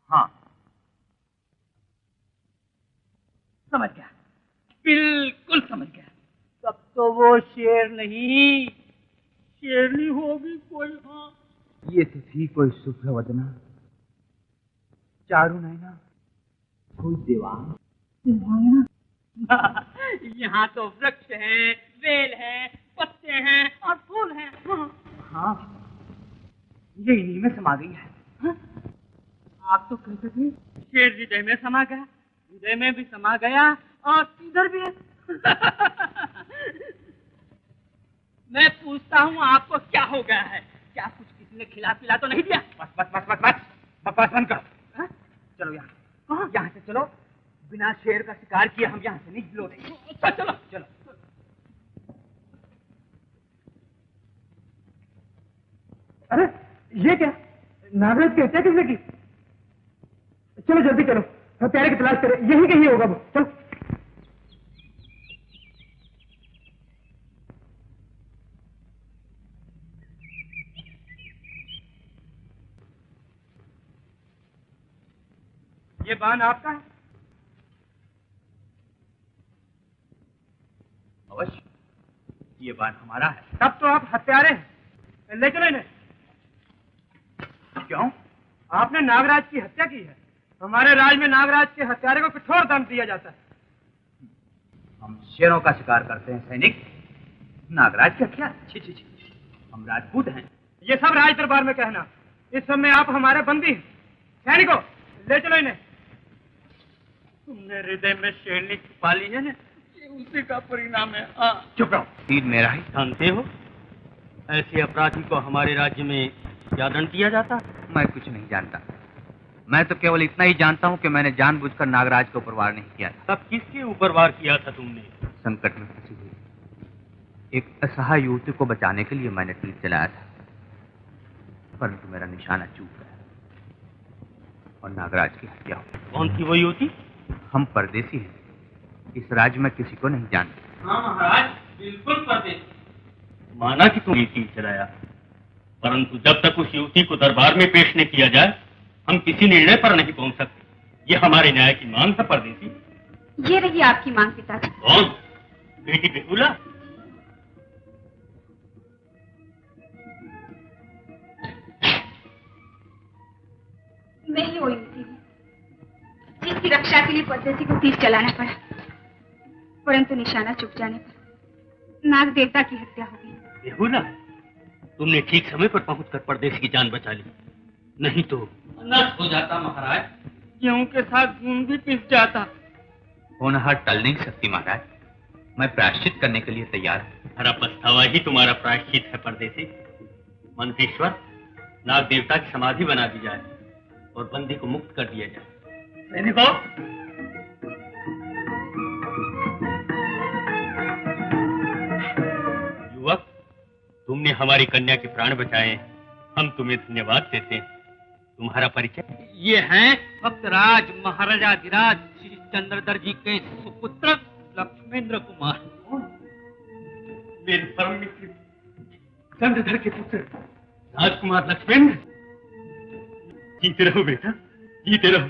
हाँ। समझ गया, बिल्कुल समझ गया। तब तो वो शेर नहीं, शेरनी होगी कोई। हाँ, ये तो थी कोई शुभ्रवदना, चारू नैना, कोई देवांग। यहाँ तो वृक्ष हैं, बेल हैं, पत्ते हैं और फूल हैं। हाँ, ये इन्हीं में समा गई है। हाँ? आप तो कहते थे शेर हृदय में समा गया, हृदय में भी समा गया और इधर भी है। मैं पूछता हूँ आपको क्या हो गया है? क्या कुछ किसी ने खिला पिला तो नहीं दिया? बस बस बस बस बस, बकवास बंद करो। हाँ? चलो यहाँ से चलो, बिना शेर का शिकार किए हम यहाँ से नहीं लौटेंगे। चलो चलो। अरे ये क्या, नागराज की हत्या किसने की? चलो जल्दी चलो, हत्यारे की तलाश करें, यही कहीं होगा वो। चलो। ये बाण आपका है? अवश्य, ये बाण हमारा है। तब तो आप हत्यारे हैं, ले चलो इन्हें। क्यों? आपने नागराज की हत्या की है। हमारे राज में नागराज के हत्यारे को कठोर दंड दिया जाता है। हम शेरों का शिकार करते हैं सैनिक, नागराज की हत्या? छी छी छी, हम राजपूत हैं। ये सब राज दरबार में कहना, इस समय आप हमारे बंदी हैं। सैनिकों, ले चलो इन्हें। तुमने हृदय में शेरनी छुपा ली है ना, ये उसी का परिणाम है। चुप रहो, तीर मेरा ही। जानते हो ऐसे अपराधी को हमारे राज्य में क्या दंड दिया जाता? मैं कुछ नहीं जानता, मैं तो केवल इतना ही जानता हूँ कि मैंने जानबूझकर नागराज को ऊपर वार नहीं किया था। तब किसके ऊपर वार किया था तुमने? संकट में फंसी हुई एक असहाय युवती को बचाने के लिए मैंने तीर चलाया था, परंतु मेरा निशाना चूक गया और नागराज की हत्या हो गई। कौन थी वो युवती? हम परदेसी हैं, इस राज्य में किसी को नहीं जानते। हाँ महाराज, बिल्कुल परदेसी। माना कि तुम तीर चलाया, परंतु जब तक उस युवती को दरबार में पेश न किया जाए हम किसी निर्णय पर नहीं पहुंच सकते। ये हमारे न्याय की मांग है परदेसी। ये रही आपकी मांग पिताजी। कौन? बेटी बेहुला? मैं ही वो युवती हूँ जिसकी रक्षा के लिए परदेसी को तीर चलाना पड़ा, परंतु निशाना चुक जाने पर नाग देवता की हत्या हो गई। बेहुला, तुमने ठीक समय पर पहुंचकर परदेसी की जान बचा ली, नहीं तो नष्ट हो जाता महाराज। गेहूं के साथ घूम भी पिस जाता। होनहार टल नहीं सकती महाराज, मैं प्रायश्चित करने के लिए तैयार हूँ। हरा पछतावा ही तुम्हारा प्रायश्चित है परदेसी। मंत्रीश्वर, नाग देवता की समाधि बना दी जाए और बंदी को मुक्त कर दिया जाए। सैनिकों, युवक, तुमने हमारी कन्या के प्राण बचाए, हम तुम्हें धन्यवाद देते हैं। तुम्हारा परिचय? ये हैं भक्तराज महाराजाधिराज श्री चंद्रधर जी के सुपुत्र लक्ष्मेंद्र कुमार। मेरे परम मित्र चंद्रधर के पुत्र राजकुमार लक्ष्मेंद्र। जीते रहो बेटा, जीते रहो।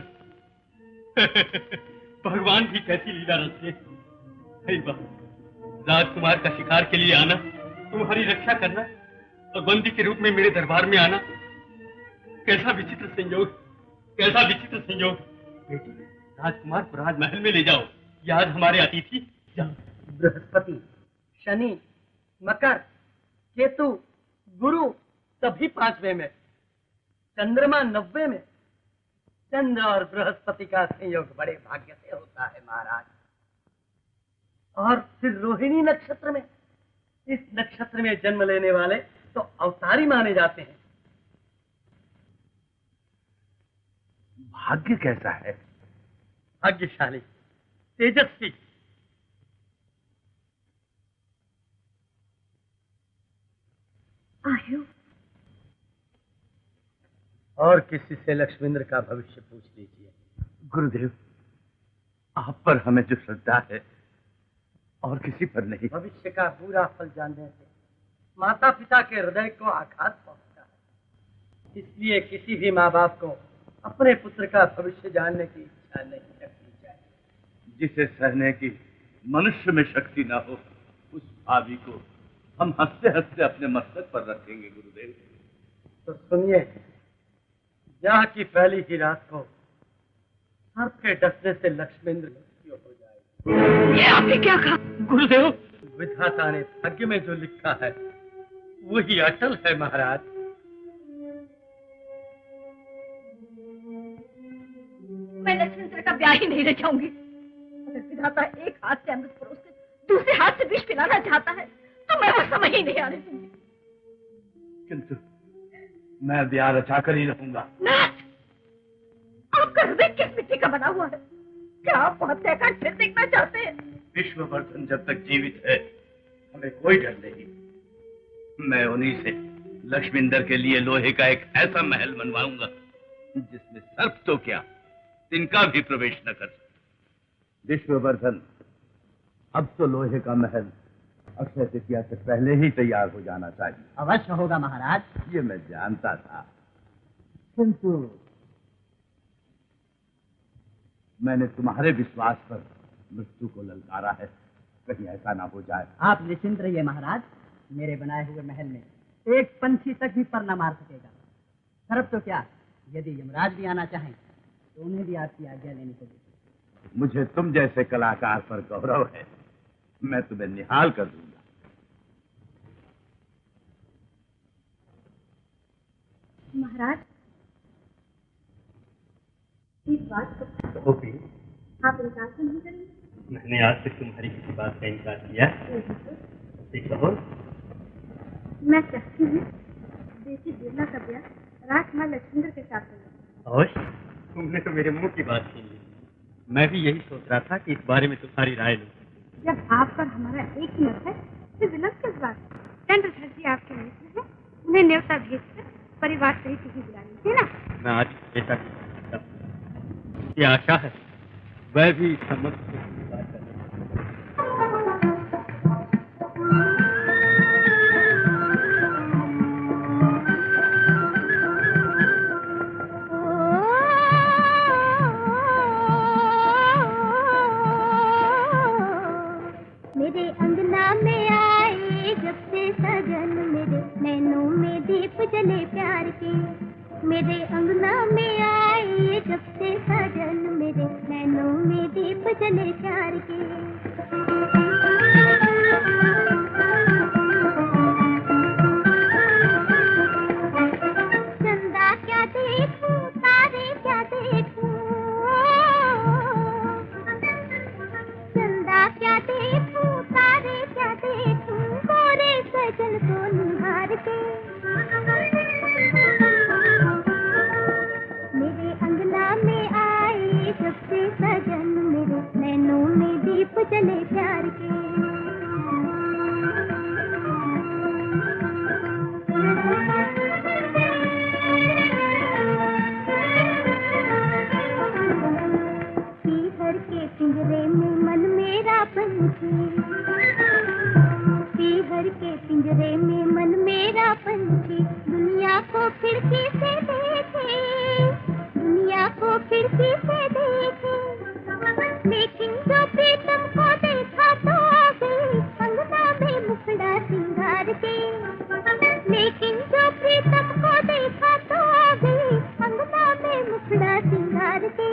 भगवान भी कैसी लीला रचते। राजकुमार का शिकार के लिए आना, तुम्हारी रक्षा करना और बंदी के रूप में मेरे दरबार में आना, कैसा विचित्र संयोग, कैसा विचित्र संयोग। बेटी, राजकुमार को राजमहल में ले जाओ, याद हमारे अतिथि। बृहस्पति, शनि, मकर, केतु, गुरु सभी 5वें में, चंद्रमा 90 में। चंद्र और बृहस्पति का संयोग बड़े भाग्य से होता है महाराज। और फिर रोहिणी नक्षत्र में, इस नक्षत्र में जन्म लेने वाले तो अवतारी माने जाते हैं। भाग्य कैसा है? भाग्यशाली, तेजस्वी। आयु। और किसी से लक्ष्मेंद्र का भविष्य पूछ लीजिए। गुरुदेव, आप पर हमें जो श्रद्धा है और किसी पर नहीं। भविष्य का बुरा फल जानने से माता पिता के हृदय को आघात पहुंचता है। इसलिए किसी भी माँ बाप को अपने पुत्र का भविष्य जानने की इच्छा नहीं रखनी चाहिए। जिसे सहने की मनुष्य में शक्ति ना हो, उस भावी को हम हंसते हंसते अपने मस्तक पर रखेंगे गुरुदेव। तो सुनिए, ब्याह की पहली ही रात को सर्प के डसने से लक्ष्मेंद्र मृत्यु हो जाएगी। ये आपने क्या कहा? गुरुदेव, विधाता ने भाग्य में जो लिखा है वही अटल है महाराज। मैं लक्ष्मेंद्र का ब्याह ही नहीं रचाऊंगी। अगर विधाता एक हाथ से अमृत परोस कर दूसरे हाथ से विष पिलाना चाहता है तो मैं वो समय ही नहीं आने दूंगी। किंतु मैं ब्याह रचा कर ही रहूंगा। नाथ, आपका हृदय किस मिट्टी का बना हुआ है? क्या आप हत्या का फिर देखना चाहते हैं? विश्ववर्धन जब तक जीवित है हमें कोई डर नहीं। मैं उन्हीं से लक्ष्मींदर के लिए लोहे का एक ऐसा महल बनवाऊंगा जिसमें सर्प तो क्या, तिनका भी प्रवेश न कर सके। विश्ववर्धन, अब तो लोहे का महल अक्षय तृतीया से पहले ही तैयार हो जाना चाहिए। अवश्य होगा महाराज। ये मैं जानता था, किंतु मैंने तुम्हारे विश्वास पर मृत्यु को ललकारा है, कहीं ऐसा ना हो जाए। आप निश्चिंत रहिए महाराज, मेरे बनाए हुए महल में एक पंछी तक भी पर न मार सकेगा। सर्प तो क्या, यदि यमराज भी आना चाहें तो उन्हें भी आपकी आज्ञा लेनी पड़ेगी। मुझे तुम जैसे कलाकार पर गौरव है, मैं तुम्हें निहाल कर दूंगा। महाराज, इस बात को आप इनकार तो नहीं करेंगे? मैंने आज तक तुम्हारी किसी बात का इनकार किया? कहो। मैं चाहती हूँ बेटी बिरला का ब्याह राजकुमार लक्ष्मेंद्र के साथ होगा। और तुमने तो मेरे मुंह की बात छीन ली। मैं भी यही सोच रहा था कि इस बारे में तुम्हारी राय लूं। जब आप पर हमारा एक ही मत है तो विलंब किस बात? चंद्रधर जी आपके मित्र हैं, उन्हें न्योता भेजकर परिवार सहित ही बुला लीजिए ना। मैं आज ऐसा ये आशा है वह भी सम्मत बात कर। जले प्यार के। मेरे अंगना में आए जब से सजन, मेरे नैनों में दीप जले प्यार के। चंदा क्या देखूं, तारे क्या देखूं, चंदा क्या देखूं, तारे क्या देखूं, गोरे सजन को निहार के। मेरे अंगना में आए जब से सजन, मेरे नैनों में दीप जले प्यार के। पीहर के पिंजरे में मन मेरा पंछी, पीहर के पिंजरे में मन मेरा पंछी, दुनिया को खिड़की से देखे, दुनिया को खिड़की से देखे। लेकिन जो प्रीतम को देखा तो आ गई अंगना में मुखड़ा सिंगार के। लेकिन जो प्रीतम को देखा तो आ गई अंगना में मुखड़ा सिंगार के।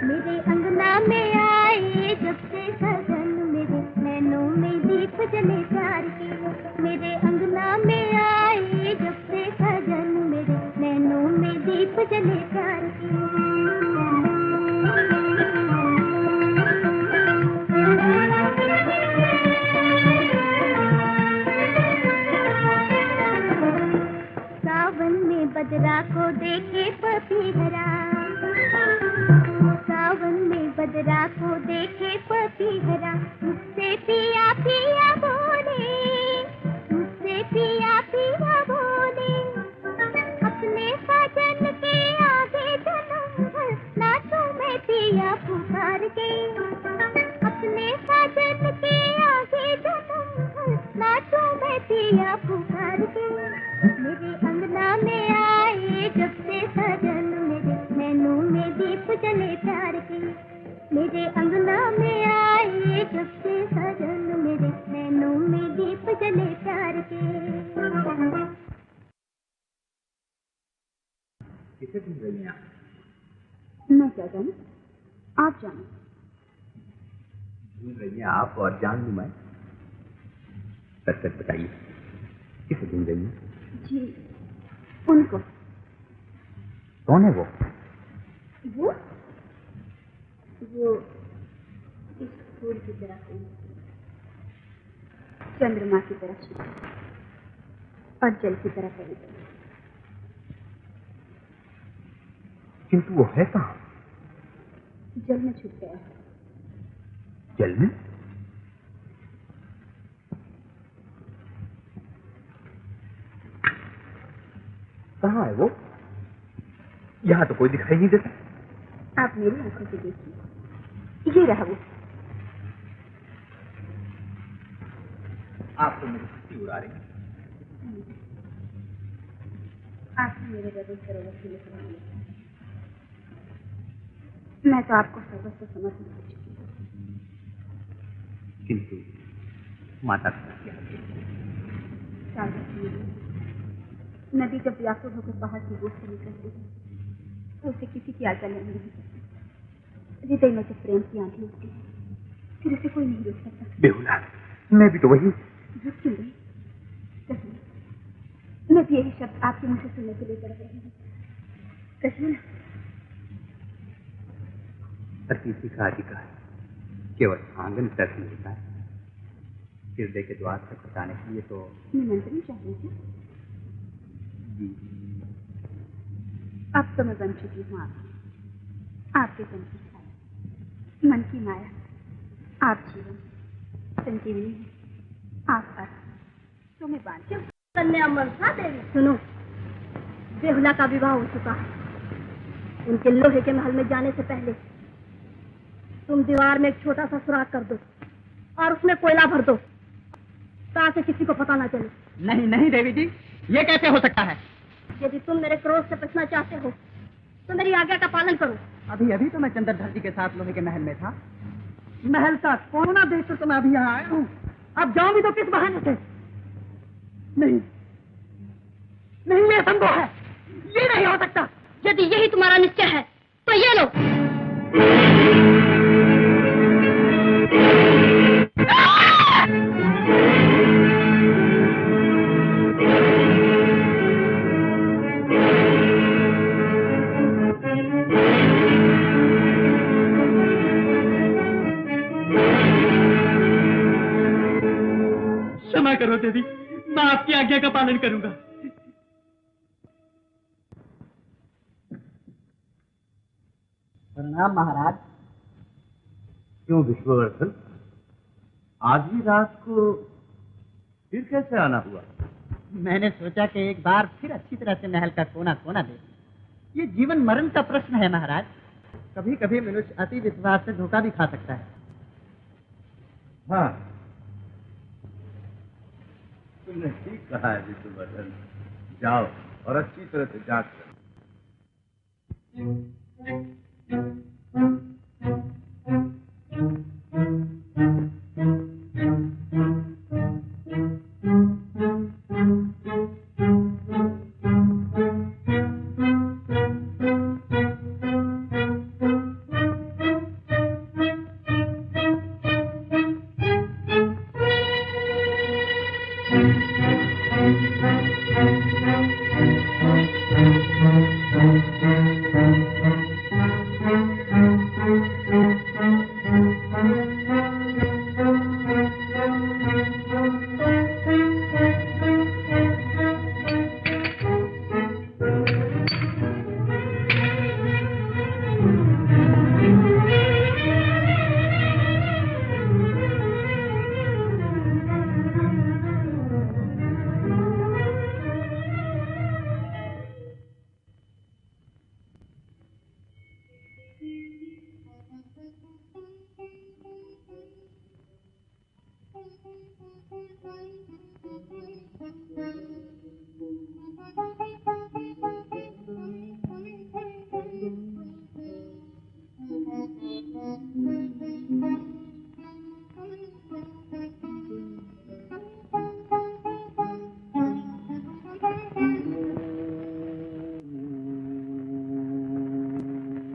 मेरे अंगना में आए जब से सजन, मेरे नैनों में दीप जले प्यार के। मेरे अंगना में आए जब से सजन, मेरे नैनों में दीप जले प्यार के। सावन में बदरा को देखे पपीहरा, सावन में बदरा को देखे पपीहरा, मुझसे पिया पिया बोले, मुझसे पिया पिया बोले। अपने साजन के आगे जन्म भर नाचूं मैं पिया पुकार के। अपने साजन के आगे जन्म भर नाचूं मैं पिया पुकार के। मेरे अंगना में आए जब से सजन, मेरे नैनों में दीप जले प्यार के। मेरे अंगना में आए जब से सजन, मेरे नैनों में दीप जले प्यार के। किसे ढूंढ रही हैं आप? मैं क्या जानूं, आप जानो। ढूंढ रही हैं आप और जान लूं मैं? सच सच बताइए, किसे ढूंढ रही हैं? जी उनको। कौन है वो? वो इस फूल की तरह है, चंद्रमा की तरह शीतल और जल की तरह पवित्र। किंतु वो है कहाँ? जल में छुप गया है। जल में? कहाँ है वो? यहाँ तो कोई दिखाई नहीं देता। आप मेरी आंखों से देखिए, ये रहा वो। आप तो मेरी हंसी उड़ा रही हैं। आप मेरे हृदय सरोवर से लिख रही हैं। मैं तो आपको सर्वस्व समर्पित कर चुकी हूँ। किंतु माता पिता क्या? नदी जब व्याकुल होकर बाहर की गोद से निकलती है तो उसे किसी की आज्ञा नहीं सकती। हृदय में जब प्रेम की आंधी उठती है फिर उसे कोई नहीं रोक सकता। बेहुला, मैं भी तो वही। झूठ क्यों गई? कहिए, मैं भी यही शब्द आपके मुंह से सुनने के लिए तड़प रही हूँ। कहिए ना। अतिथि का अधिकार केवल आंगन तक ही होता है, हृदय के द्वार तक बताने के लिए तो निमंत्रण चाहिए क्या? जी। अब तो मैं बन चुकी हूँ आपके तन की छाया, मन की माया। आप जीवन संजीवनी है, आप अर्थ तो मैं बांध कन्या मनसा देवी। सुनो, बेहुला का विवाह हो चुका है। उनके लोहे के महल में जाने से पहले तुम दीवार में एक छोटा सा सुराख कर दो और उसमें कोयला भर दो ताकि किसी को पता ना चले। नहीं नहीं देवी जी, ये कैसे हो सकता है? यदि तुम मेरे क्रोध से बचना चाहते हो तो मेरी आज्ञा का पालन करो। अभी अभी तो मैं चंद्रधर जी के साथ लोहे के महल में था। महल का कोना देखकर तो मैं अभी यहाँ आया हूँ। अब जाऊंगी तो किस बहाने से? नहीं, नहीं, ये असंभव है, ये नहीं हो सकता। यदि यही तुम्हारा निश्चय है तो ये लो। क्षमा करो देवी, मैं आपकी आज्ञा का पालन करूंगा। प्रणाम महाराज। क्यों विश्ववर्धन, आज ही रात को फिर कैसे आना हुआ? मैंने सोचा कि एक बार फिर अच्छी तरह से महल का कोना कोना देख। ये जीवन मरण का प्रश्न है महाराज। कभी कभी मनुष्य अति विश्वास से धोखा भी खा सकता है। हाँ, तुमने ठीक कहा है विष्णुवर्धन। जाओ और अच्छी तरह से जांच करो।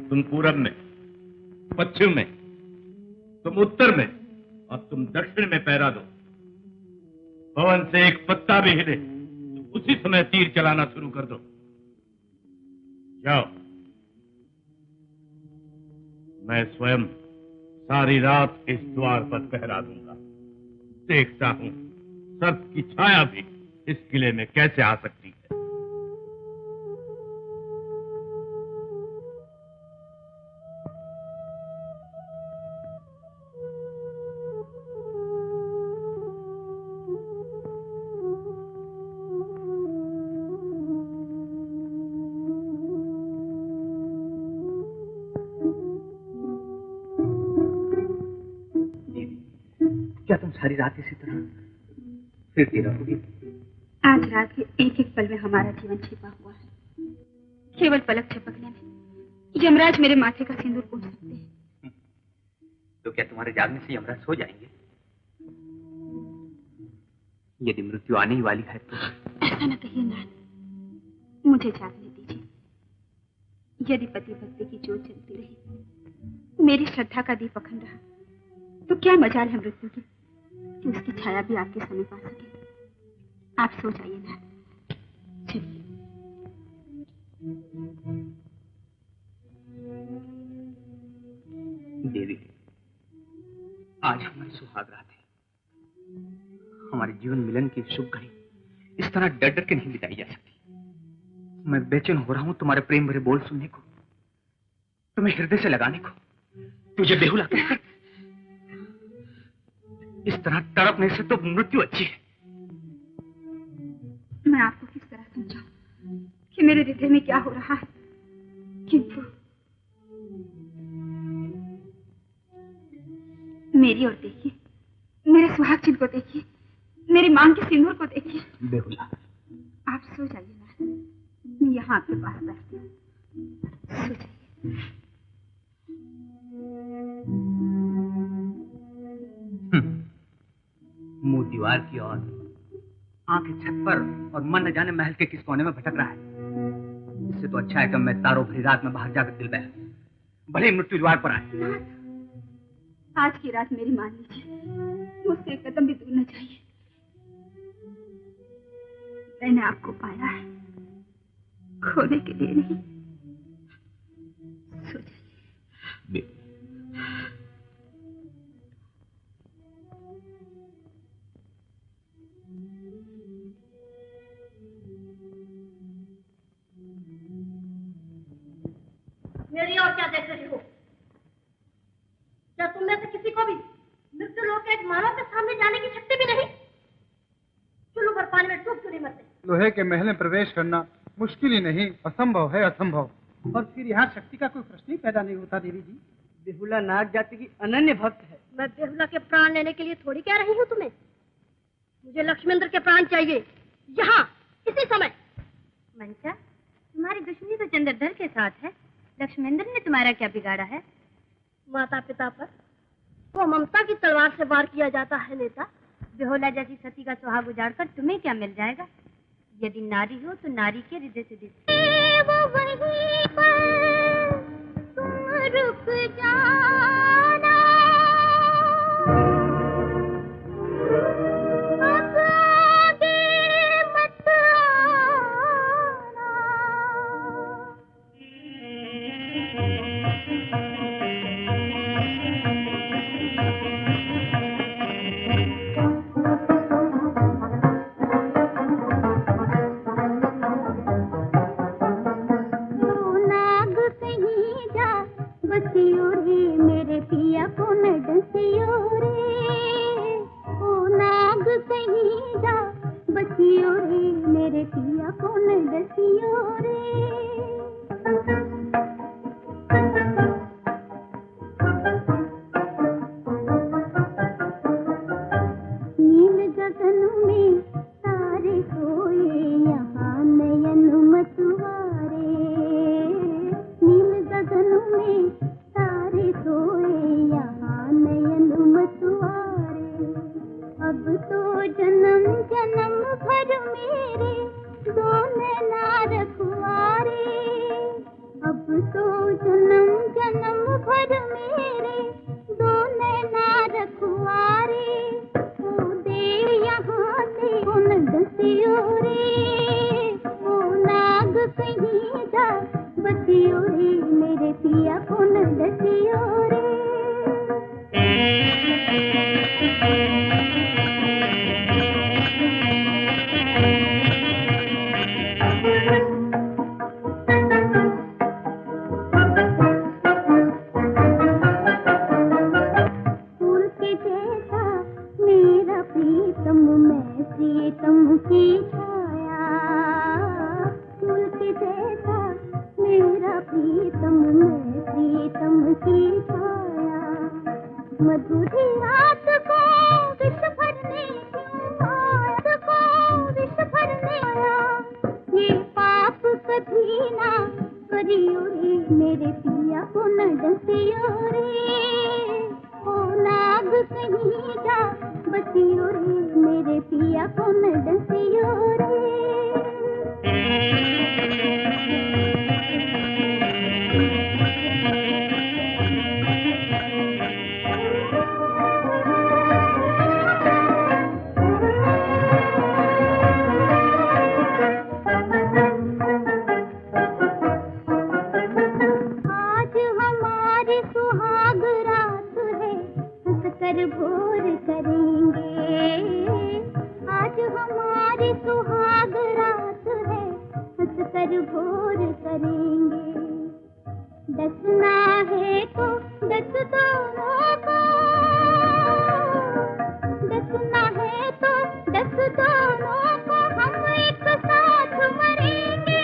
तुम पूरब में, पश्चिम में, तुम उत्तर में और तुम दक्षिण में पहरा दो। भवन से एक पत्ता भी हिले तो उसी समय तीर चलाना शुरू कर दो। जाओ, मैं स्वयं सारी रात इस द्वार पर पहरा दूंगा। देखता हूं सर्प की छाया भी इस किले में कैसे आ सकती है। क्या तुम सारी रात इसी तरह फिरती रहोगी? आज रात के एक एक पल में हमारा जीवन छिपा हुआ है। केवल पलक झपकने में यमराज मेरे माथे का सिंदूर पूछ सकते हैं। तो क्या तुम्हारे जागने से यमराज सो जाएंगे? यदि मृत्यु आने ही वाली है तो ऐसा न कहिए नाथ, मुझे जागने दीजिए। यदि पति भक्ति की जोत जलती रही, मेरी श्रद्धा का दीप अखंड रहा, तो क्या मजाल है मृत्यु की कि उसकी छाया भी आपके समीप आ सके। आप सो जाइए ना। चलिए। देवी, आज हमारी सुहाग रात है। हमारे जीवन मिलन की शुभ घड़ी इस तरह डर डर के नहीं बिताई जा सकती। मैं बेचैन हो रहा हूं तुम्हारे प्रेम भरे बोल सुनने को, तुम्हें हृदय से लगाने को। तुझे बेहुला कहकर इस तरह तड़पने से तो मृत्यु अच्छी है। मैं आपको किस तरह समझाऊं कि मेरे हृदय में क्या हो रहा है, किंतु मेरी ओर देखिए, मेरे सुहाग चिन्ह को देखिए, मेरी मांग के सिंदूर को देखिए। बेहुला, आप सो जाइए ना, मैं यहाँ आपके पास बैठती हूँ। सो जाइए। मुंह दीवार की ओर आंखें छत पर और मन न जाने महल के किस कोने में भटक रहा है। इससे तो अच्छा है कि मैं तारों भरी रात में बाहर जाकर दिल बहला, भले मृत्यु द्वार पर आए। आज की रात मेरी मान लीजिए, मुझसे एक कदम भी दूर न जाइए। मैंने आपको पाया है, खोने के लिए नहीं। सो जाइए। मेरी और क्या देख रहे हो? क्या तुम में से किसी को भी मृत्यु लोक के एक मानव के सामने जाने की शक्ति भी नहीं? चुल्लू भर पानी में डूब क्यों नहीं मरते? लोहे के महल में प्रवेश करना मुश्किल ही नहीं, असंभव है, असंभव। और फिर यहाँ शक्ति का कोई प्रश्न ही पैदा नहीं होता देवी जी। बेहुला नाग जाति की अनन्य भक्त है। मैं बेहुला के प्राण लेने के लिए थोड़ी कह रही हूँ तुम्हें। मुझे लक्ष्मेंद्र के प्राण चाहिए, यहाँ इसी समय। मंशा, तुम्हारी दुश्मनी तो चंद्रधर के साथ है। लक्ष्मेंद्र ने तुम्हारा क्या बिगाड़ा है? माता पिता पर वो ममता की तलवार से वार किया जाता है नेता। बेहुला जैसी सती का सुहाग उजाड़कर तुम्हें क्या मिल जाएगा? यदि नारी हो तो नारी के हृदय से वो वहीं पर तुम रुक जाना, अब आगे मत बसियो रे मेरे पिया को न डसियो रे, ओ नाग कहीं जा बसियो रे मेरे पिया को न डसियो रे। नील गगन में तारे सोए यहाँ नयन मतवारे, नील गगन में तारे सोए यहाँ नयन मतवारे। अब तो जन्म जन्म भर मेरे दो नैना रखवारे, अब तो जन्म जन्म भर मेरे दो नैना रखवारे। ओ देव यहाँ से कौन डसियो रे, ओ नाग कहीं जा बसियो रे मेरे पिया को न डसियो रे। फूल के जैसा मेरा प्रीतम, मैं प्रीतम की छाया, फूल के जैसा मेरा प्रीतम, मैं प्रीतम की छाया। मधुरी रात को विष भरने क्यों आया, रात को विष भरने आया। ये पाप कभी ना करियो रे मेरे पिया को न डसियो रे, ओ नाग कहीं जा बसियो रे मेरे पिया को न डसियो रे। आज हमारी सुहाग रात है, हंसकर भोर करेंगे। आज हमारी सुहाग रात है, हंसकर भोर करेंगे। डसना है तो डस दोनों को, डसना है तो डस दोनों को। हम एक साथ मरेंगे,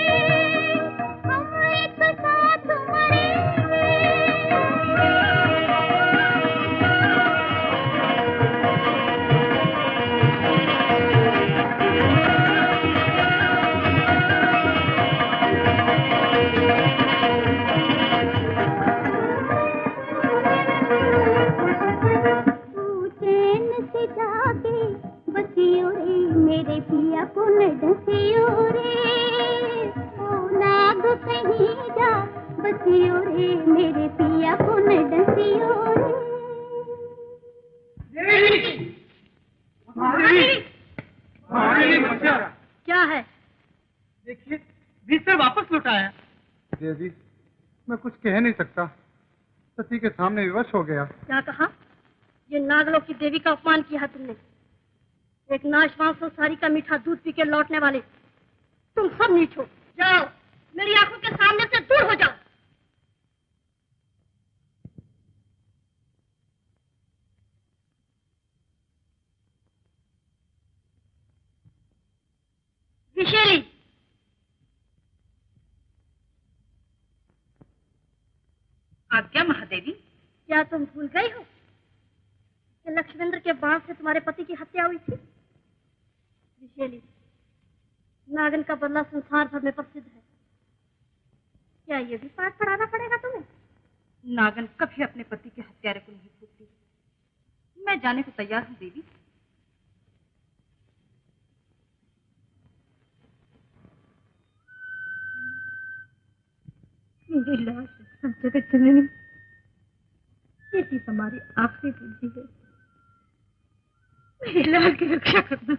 हम एक साथ मरेंगे। कहीं जा बसियो रे मेरे पिया को न डसियो रे। क्या है? देखिए भीतर वापस लौटाया। देवी, मैं कुछ कह नहीं सकता, सती के सामने विवश हो गया। क्या कहा? ये नागलोक की देवी का अपमान किया तुमने। एक नाशवान संसारी का मीठा दूध पी के लौटने वाले तुम सब नीच हो। जाओ, मेरी आंखों के सामने से दूर हो जाओ। विशेली, आज्ञा महादेवी। क्या तुम भूल गई हो कि लक्ष्मेंद्र के बाण से तुम्हारे पति की हत्या हुई थी? विशेली, नागन का बदला संसार भर में प्रसिद्ध है। क्या ये भी पाठ पढ़ाना पड़ेगा तुम्हें? नागन कभी अपने पति के हत्यारे को नहीं भूलती। मैं जाने को तैयार हूँ देवी। मेरी लाश जगत जननी, बेटी तुम्हारी आखिरी पूंजी है। मेरी लाल की रक्षा करना।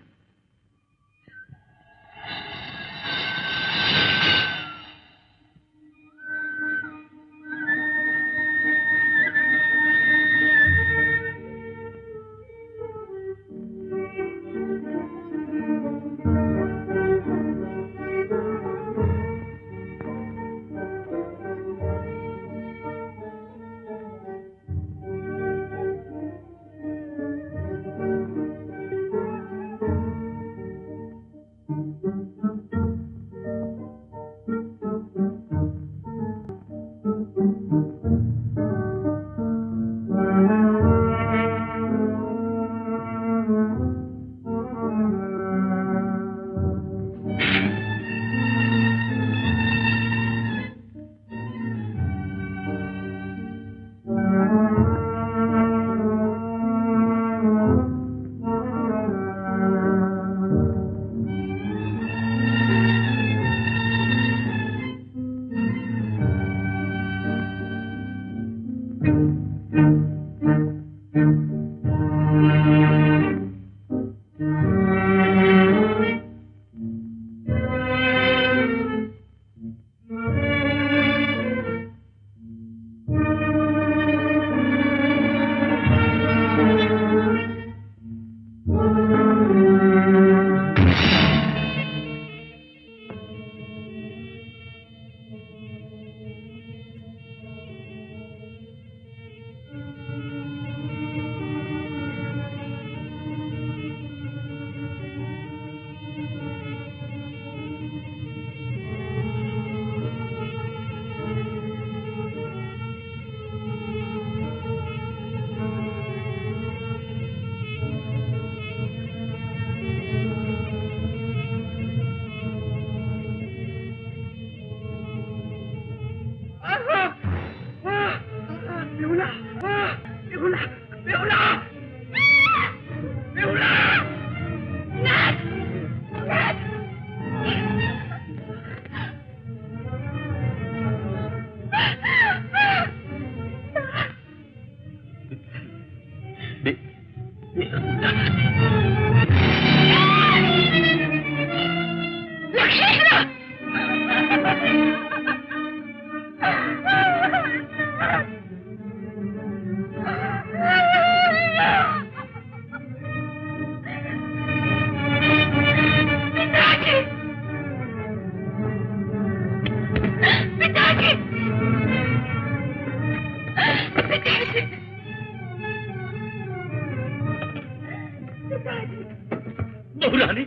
बहुरानी,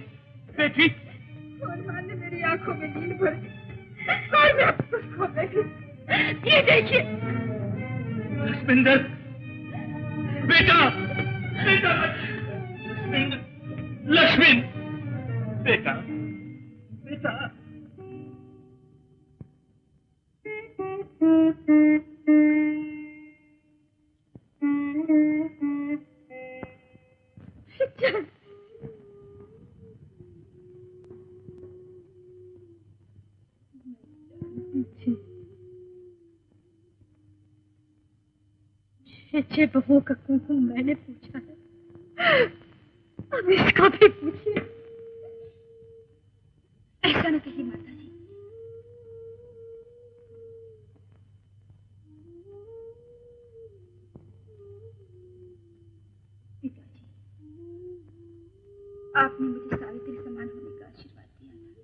बेटी। भगवान ने मेरी आंखों में नींद भर दी और मैं अब कुछ खो बैठी। ये देखिए। लक्ष्मिंदर, बेटा, बेटा, लक्ष्मिंदर, लक्ष्मण, बेटा, बेटा। पूछे। 6 बहुओं का कुमकुम मैंने पूछा है, अब इसका भी पूछिए। ऐसा न कहिए माता जी। पिताजी, आपने मुझे सावित्री समान होने का आशीर्वाद दिया था।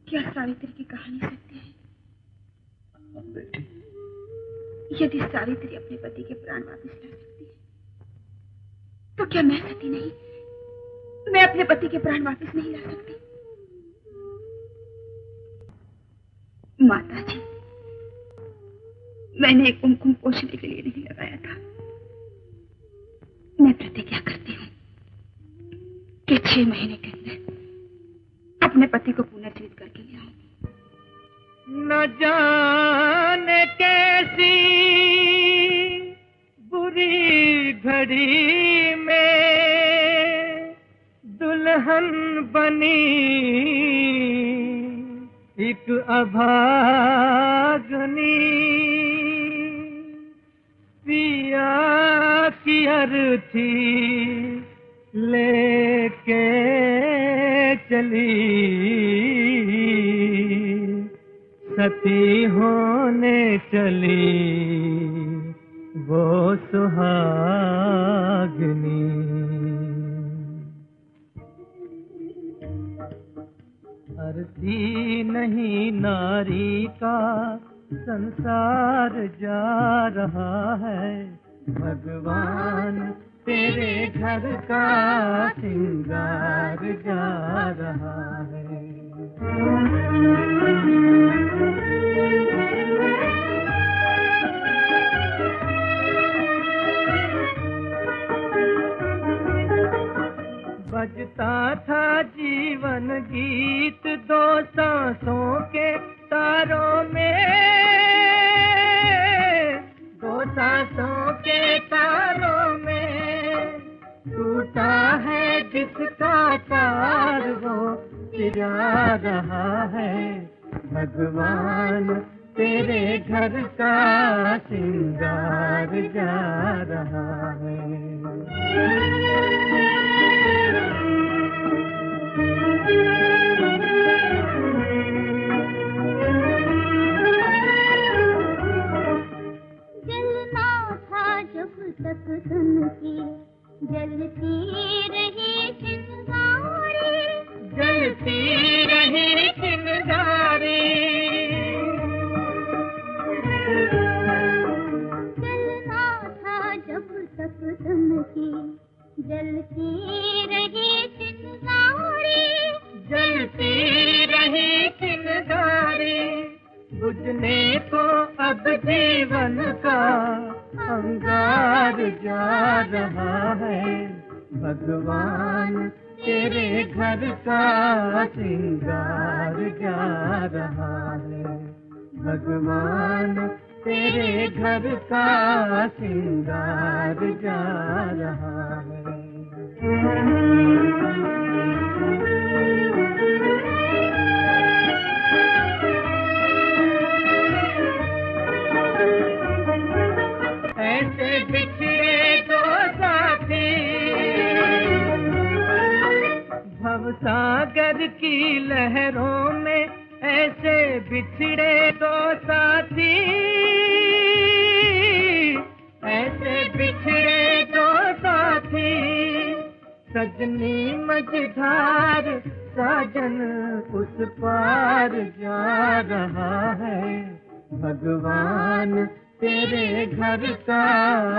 क्या सावित्री की कहानी सत्य है? बेटी, यदि सावित्री अपने पति के प्राण वापस ला सकती है, तो क्या मैं सती नहीं? मैं अपने पति के प्राण वापस नहीं ला सकती? माता जी, मैंने एक कुमकुम पोषने के लिए नहीं लगाया था। मैं प्रतिज्ञा करती हूँ कि 6 महीने के अंदर अपने पति को पुनर्जीवित करके ले आऊंगी। न जाने कैसी बुरी घड़ी में दुल्हन बनी एक अभागनी, पिया की अर्थी लेके चली, सती होने चली वो सुहागनी। अर्थी नहीं नारी का संसार जा रहा है, भगवान तेरे घर का सिंगार जा रहा है। बजता था जीवन गीत 2 सांसों के तारों में, 2 सांसों के तारों में टूटा है जिसका तार वो चिरा रहा है, भगवान तेरे घर का सिंगार जा रहा है। जलना था जब तक तन की, जलती रही चिंगारी, जलती रही चिंगारी। जलना था जब तक तन की, जलती रही चिंगारी, जलती रही चिंगारी। बुझने को अब जीवन का अंगार जा रहा है, भगवान तेरे घर का सिंगार जा रहा है, भगवान तेरे घर का सिंगार जा रहा है। ऐसे बिछड़े 2 साथी भवसागर की लहरों में, ऐसे बिछड़े 2 साथी, ऐसे बिछड़े 2 साथी। सजनी मझधार साजन उस पार जा रहा है, भगवान तेरे घर का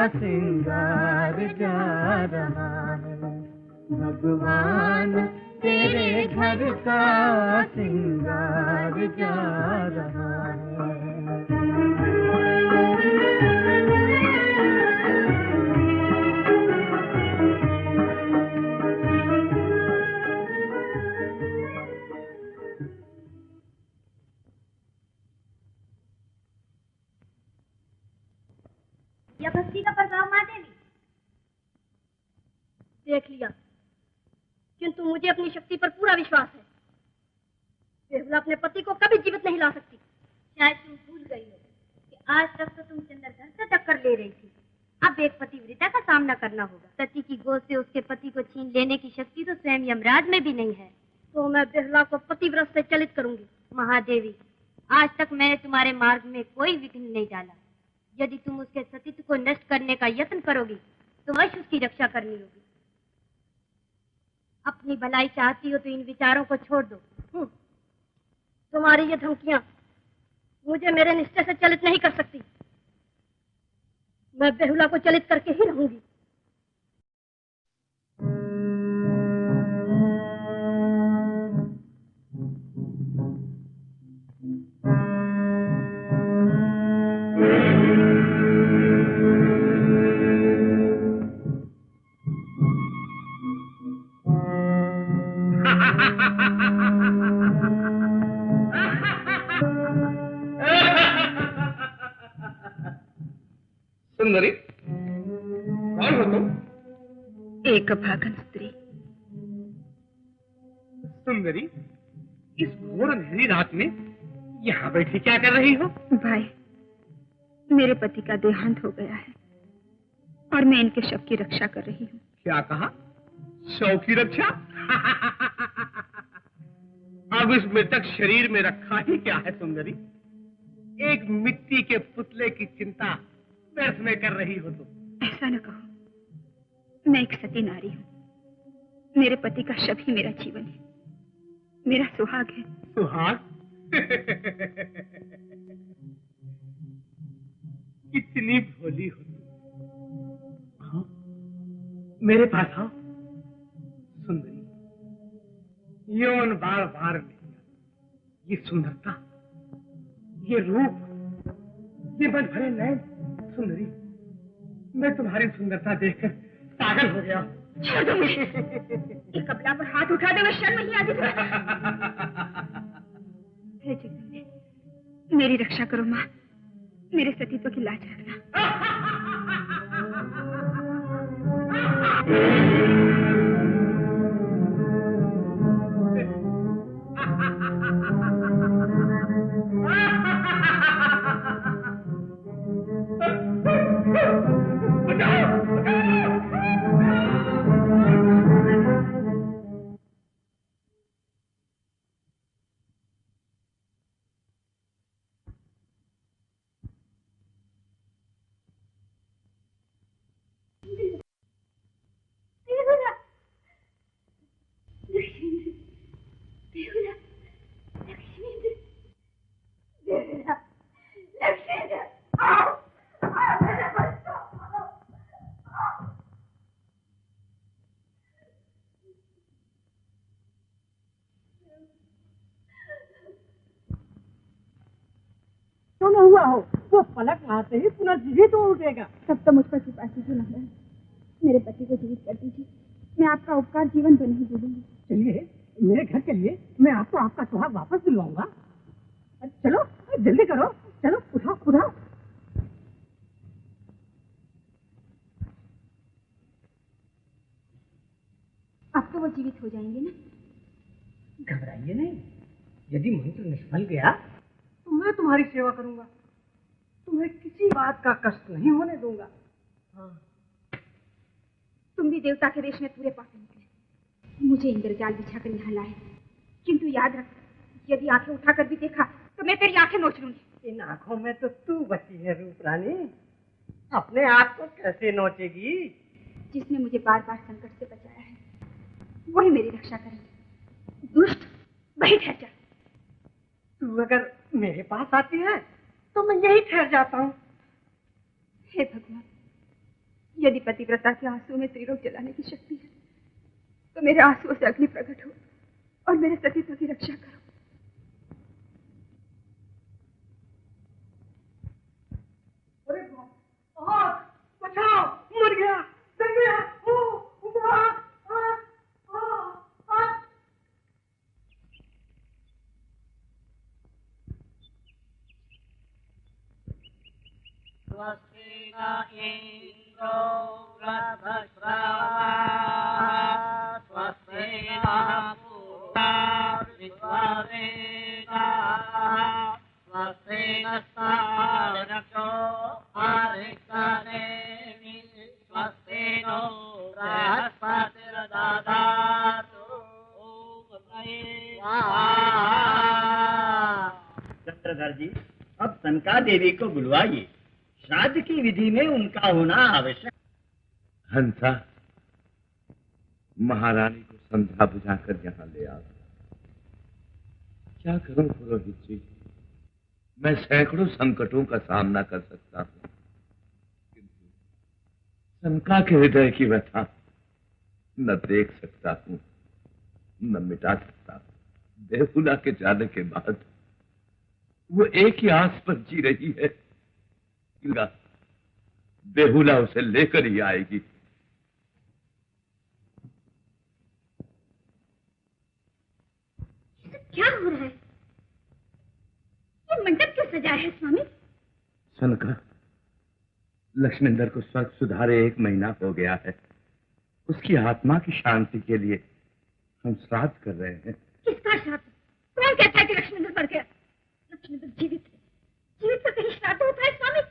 सिंगार जा रहा है, भगवान तेरे घर का सिंगार जा रहा है। या भक्ति का प्रभाव माँ देवी देख लिया, किंतु मुझे अपनी शक्ति पर पूरा विश्वास है। बेहुला अपने पति को कभी जीवित नहीं नहीं ला सकती। शायद तुम भूल गई हो कि आज तक तो तुम चंद्रधर से टक्कर ले रही थी। अब एक पतिव्रता का सामना करना होगा। सती की गोद से उसके पति को छीन लेने की शक्ति तो स्वयं यमराज में भी नहीं है। तो मैं बेहुला को पतिव्रत से चलित करूंगी। महादेवी, आज तक मैंने तुम्हारे मार्ग में कोई विघ्न नहीं डाला। यदि तुम उसके सतीत्व को नष्ट करने का यत्न करोगी तो अवश्य उसकी रक्षा करनी होगी। अपनी भलाई चाहती हो तो इन विचारों को छोड़ दो। तुम्हारी ये धमकियां मुझे मेरे निश्चय से चलित नहीं कर सकती। मैं बेहुला को चलित करके ही रहूंगी। सुंदरी, कौन हो तुम? एक अभागन स्त्री। सुंदरी, इस घोर अंधेरी रात में यहाँ बैठी क्या कर रही हो? भाई, मेरे पति का देहांत हो गया है और मैं इनके शव की रक्षा कर रही हूँ। क्या कहा? शव की रक्षा? अब इस मृतक शरीर में रखा ही क्या है सुंदरी? एक मिट्टी के पुतले की चिंता व्यर्थ में कर रही हो तुम। ऐसा न कहो, मैं एक सती नारी हूँ। मेरे पति का शव ही मेरा जीवन है, मेरा सुहाग है। सुहाग? कितनी भोली हो तुम। हाँ, मेरे पास आओ सुंदरी। यौन बार बार नहीं, ये सुंदरता, ये रूप, ये मन भरे नयन। सुंदरी, मैं तुम्हारी सुंदरता देखकर पागल हो गया। छोड़ दो मुझे। एक कपड़ा पर हाथ उठा दे, मैं शर्म नहीं आती। हे जगदम्बे, मेरी रक्षा करो माँ, मेरे सतीत्व की लाज रखना। क्यों न हुआ हो? वो पलक मारते ही पुनर्जीवित हो उठेगा। सब तो मुझ पर कृपा कीजिए महाराज, मेरे पति को जीवित कर दीजिए। मैं आपका उपकार जीवन भर नहीं भूलूंगी। चलिए, मेरे घर चलिए, मैं आपको आपका सुहाग वापस दिलवाऊंगा। चलो जल्दी करो, चलो उठाओ उठाओ। अब तो वो जीवित हो जाएंगे ना? घबराइए नहीं, यदि मंत्र निष्फल गया तो मैं तुम्हारी सेवा करूंगा। तुम्हें किसी बात का कष्ट नहीं होने दूंगा। हाँ। तुम भी देवता के वेश में पूरे पापी निकले, मुझे इंद्रजाल बिछाकर यहाँ लाए, किंतु याद रख, यदि आंखें उठाकर भी देखा तो मैं तेरी आंखें नोच लूंगी। इन आंखों में तो तू बची है रूप रानी, अपने आप को कैसे नोचेगी? जिसने मुझे बार बार संकट से बचाया है वही मेरी रक्षा करेगी। दुष्ट, वही ठहर जा। तू अगर मेरे पास आती है तो मैं यही ठहर जाता हूँ। हे भगवान, यदि पतिव्रता के आंसुओं में त्रिलोक जलाने की शक्ति है तो मेरे आंसुओं से अग्नि प्रकट हो और मेरे सतीत्व की रक्षा करो। अरे बचाओ, मर गया, डर गया। स्वस्ति न इंद्रो वृद्धश्रवा स्वस्ति नः पूर्वा विश्ववेदाः चंद्रधर जी, अब सनका देवी को बुलवाइए। श्राद्ध की विधि में उनका होना आवश्यक। हंसा, महारानी को समझा बुझाकर यहाँ ले आ। क्या करूं पुरोहित जी, मैं सैकड़ों संकटों का सामना कर सकता हूँ, किंतु सनका के हृदय की व्यथा न देख सकता हूँ, न मिटा सकता। बेहुला के जाने के बाद वो एक ही आस पर जी रही है, बेहुला उसे लेकर ही आएगी। क्या हो रहा है? ये मंडप क्यों सजा है स्वामी? सनका, लक्ष्मेंद्र को स्वर्ग सुधारे 1 महीना हो गया है। उसकी आत्मा की शांति के लिए हम श्राद्ध कर रहे हैं। किसका श्राद्ध? कौन कहता है कि लक्ष्मेंद्र मर गया? लक्ष्मेंद्र जीवित है। जीवित का कहीं श्राद्ध होता है स्वामी?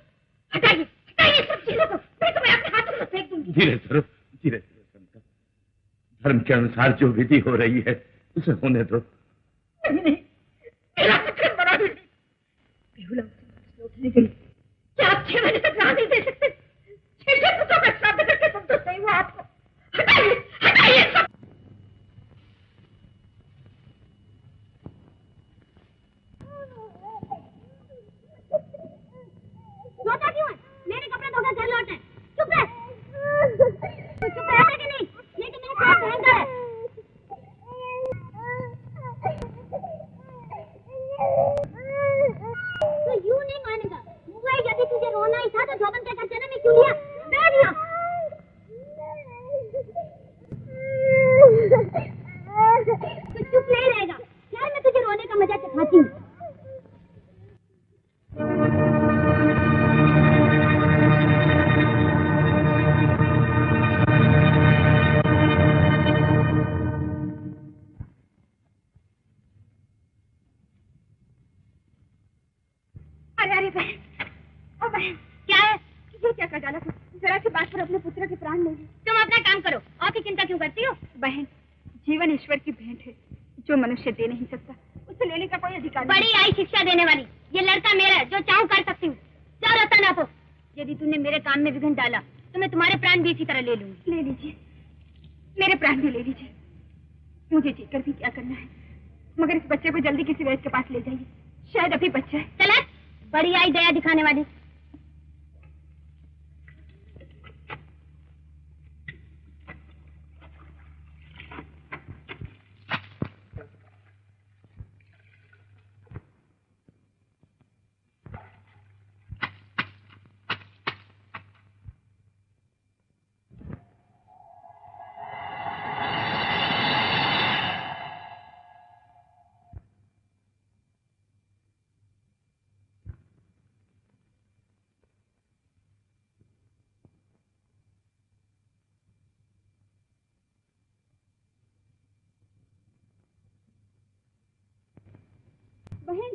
हटाइए, हटाइए सब चीजों को, नहीं तो मैं अपने हाथों से फेंक दूंगी। धीरे धरो सनका, धर्म के अनुसार जो विधि हो रही है उसे होने दो। नहीं, मेरा मकसद बड़ा भी नहीं। बेहुला उसे लौटने गई। क्या आप 6 महीने तक राह नहीं दे सकते? 6 पुत्रों का श्राद्ध करके संतोष नहीं हुआ आपको? हटाइए, हटाइए सब। रोता क्यों है? मेरे कपड़े धोकर घर लौट है। चुप है। चुप है कि नहीं? ये तो मेरा साथ भयंकर है। तो यूं नहीं मानेगा। मुझे यदि तुझे रोना ही था तो जोबन के घर जन्म में क्यों लिया? बैठ जा। तो चुप नहीं रहेगा। यार मैं तुझे रोने का मजा चखाती हूँ। अरे बहन, ओ बहन, क्या है? ये क्या कर डाला? जरा सी बात पर अपने पुत्र के प्राण ले ली। तुम अपना काम करो और की चिंता क्यों करती हो? बहन, जीवन ईश्वर की भेंट है, जो मनुष्य दे नहीं सकता उसे लेने का कोई अधिकार नहीं। बड़ी आई शिक्षा देने वाली। ये लड़का मेरा है, जो चाहूं कर सकती हूँ। क्या रहता ना आपको? यदि तुमने मेरे काम में विघ्न डाला तो मैं तुम्हारे प्राण भी इसी तरह ले लूंगी। ले लीजिए, मेरे प्राण भी ले लीजिए। मुझे जीकर भी क्या करना है? मगर इस बच्चे को जल्दी किसी वैद्य के पास ले जाइए, शायद अभी बच्चा है। चला, बड़ी आई दया दिखाने वाली। बहन,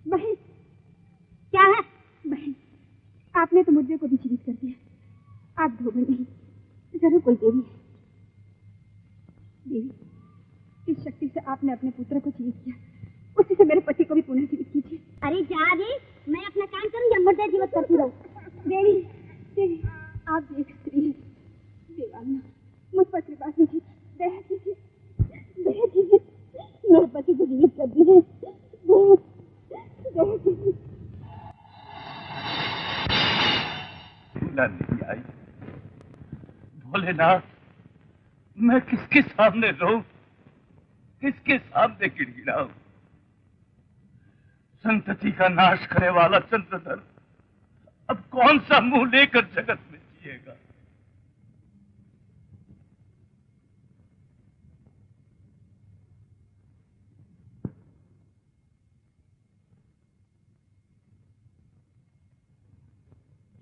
बहन, क्या है? बहन, आपने तो मुझे को भी जीवित कर दिया। आप धोबन नहीं, जरूर कोई देवी है। देवी, इस शक्ति से आपने अपने पुत्र को जीवित किया, उसी से मेरे पति को भी पुनः जीवित कीजिए। अरे जा रे, मैं अपना काम करूं या मुर्दे जीवित करती रहूं? देवी, देवी, आप भी एक स्त्री हैं। देवांगना, मुझ पर कृपा कीजिए, दया कीजिए, दया कीजिए। मेरे पति को जीवित कर दीजिए। दया कीजिए। नहीं आई। भोलेनाथ, मैं किसके सामने रहूं, किसके सामने गिड़गिड़ाऊं? संतति का नाश करने वाला चंद्रधर अब कौन सा मुंह लेकर जगत में जिएगा?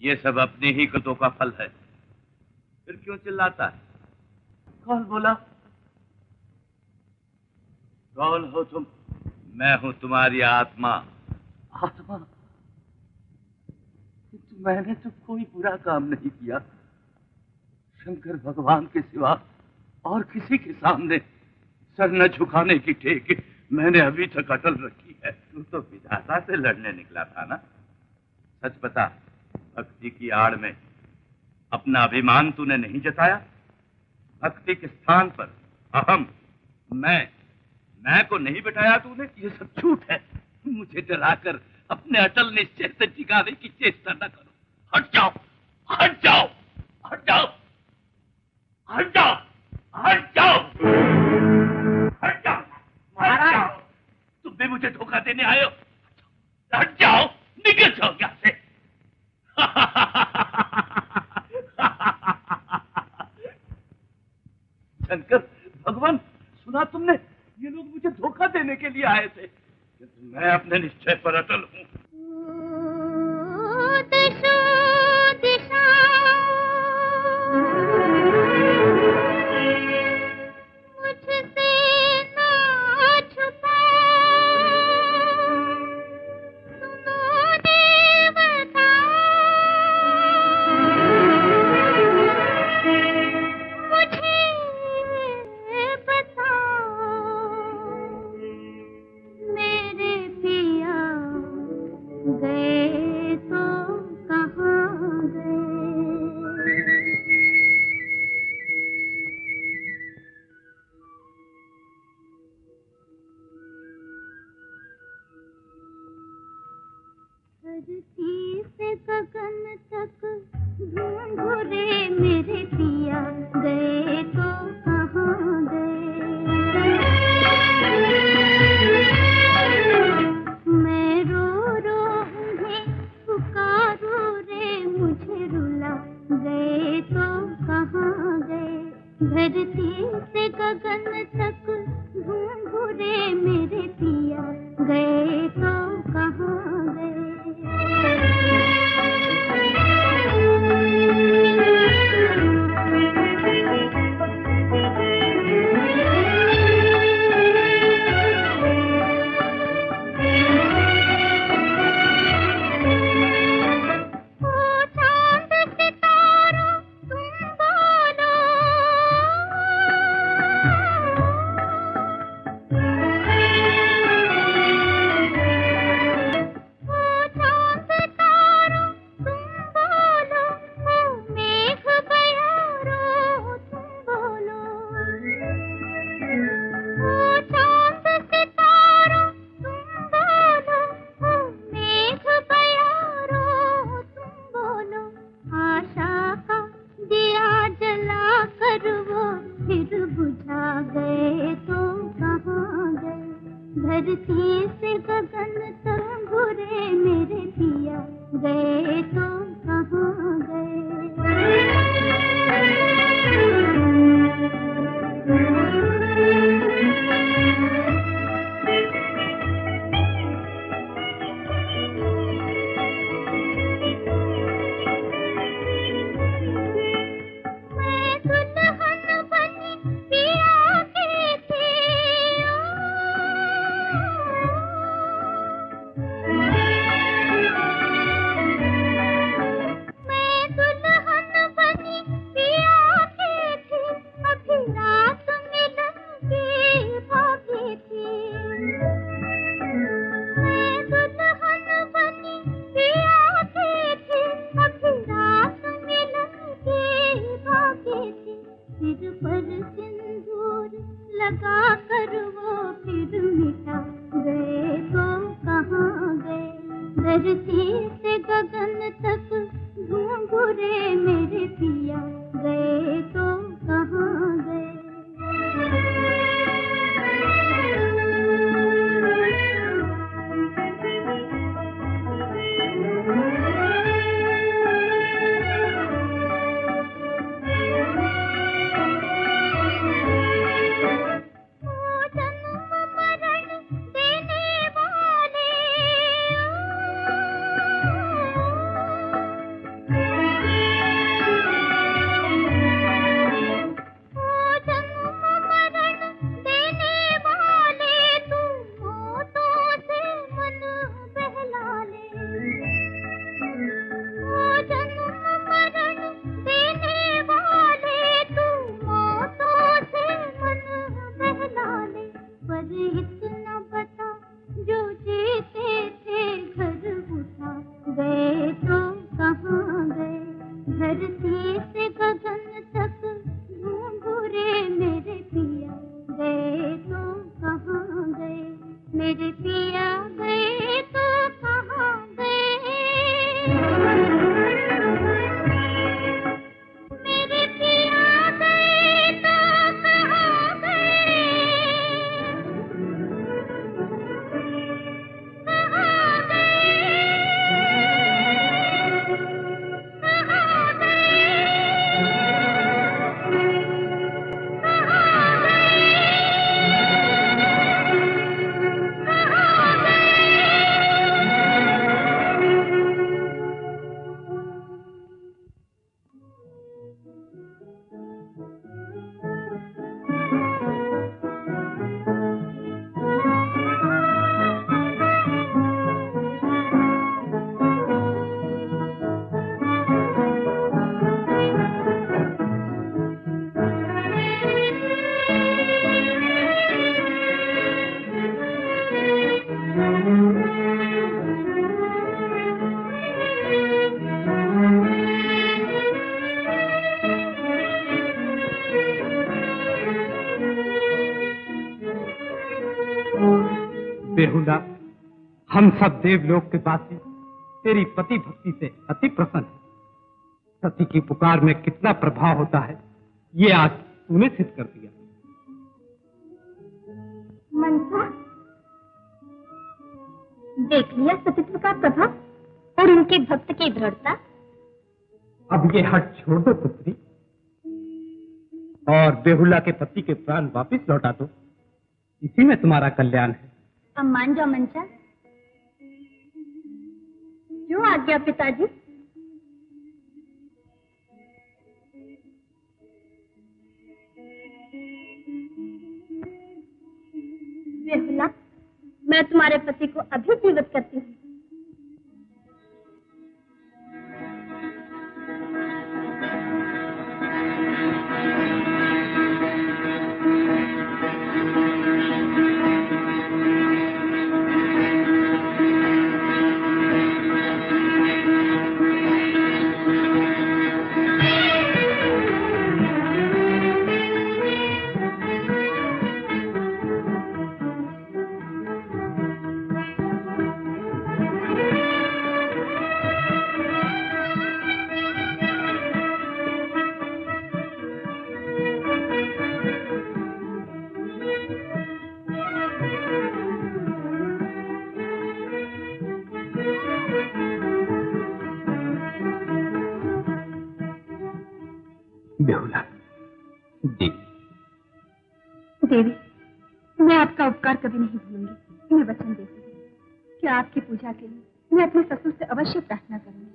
ये सब अपनी ही गलतियों का फल है, फिर क्यों चिल्लाता है? कौन बोला? कौन हो तुम? मैं हूं तुम्हारी आत्मा। आत्मा? किंतु मैंने तो कोई बुरा काम नहीं किया। शंकर भगवान के सिवा और किसी के सामने सर न झुकाने की टेक मैंने अभी तक अटल रखी है। तू तो विधाता से लड़ने निकला था ना? सच बता, भक्ति की आड़ में अपना अभिमान तूने नहीं जताया? भक्ति के स्थान पर अहम, मैं को नहीं बिठाया तूने? ये सब झूठ है। मुझे डराकर अपने अटल निश्चय से टिकाने की चेष्टा न करो। हट जाओ, हट जाओ, हट जाओ, हट जाओ, हट जाओ, हट जाओ, हट जाओ। तुम भी मुझे धोखा देने आए हो? हट जाओ, निकल जाओ यहाँ से। शंकर भगवान, सुना तुमने? ये लोग मुझे धोखा देने के लिए आए थे। मैं अपने निश्चय पर अटल हूँ। मेरे पिया गए तो कहाँ गए, मेरे पिया गए तो कहाँ गए, कहाँ बेहुदा, हम सब देवलोक के वासी तेरी पति भक्ति से अति प्रसन्न है। सती की पुकार में कितना प्रभाव होता है, ये आज तूने सिद्ध कर दिया। मनसा, देख लिया सतीत्व का प्रभाव और उनके भक्त की दृढ़ता। अब ये हट छोड़ दो पुत्री, और बेहुला के पति के प्राण वापिस लौटा दो। इसी में तुम्हारा कल्याण है। अब मान जाओ मनसा। क्यों आ गया पिताजी? बेहुला, मैं तुम्हारे पति को अभी जीवित करती हूँ। बेहुला, देवी। देवी, मैं आपका उपकार कभी नहीं भूलूंगी। मैं वचन देती हूँ कि आपकी पूजा के लिए मैं अपने ससुर से अवश्य प्रार्थना करूंगी।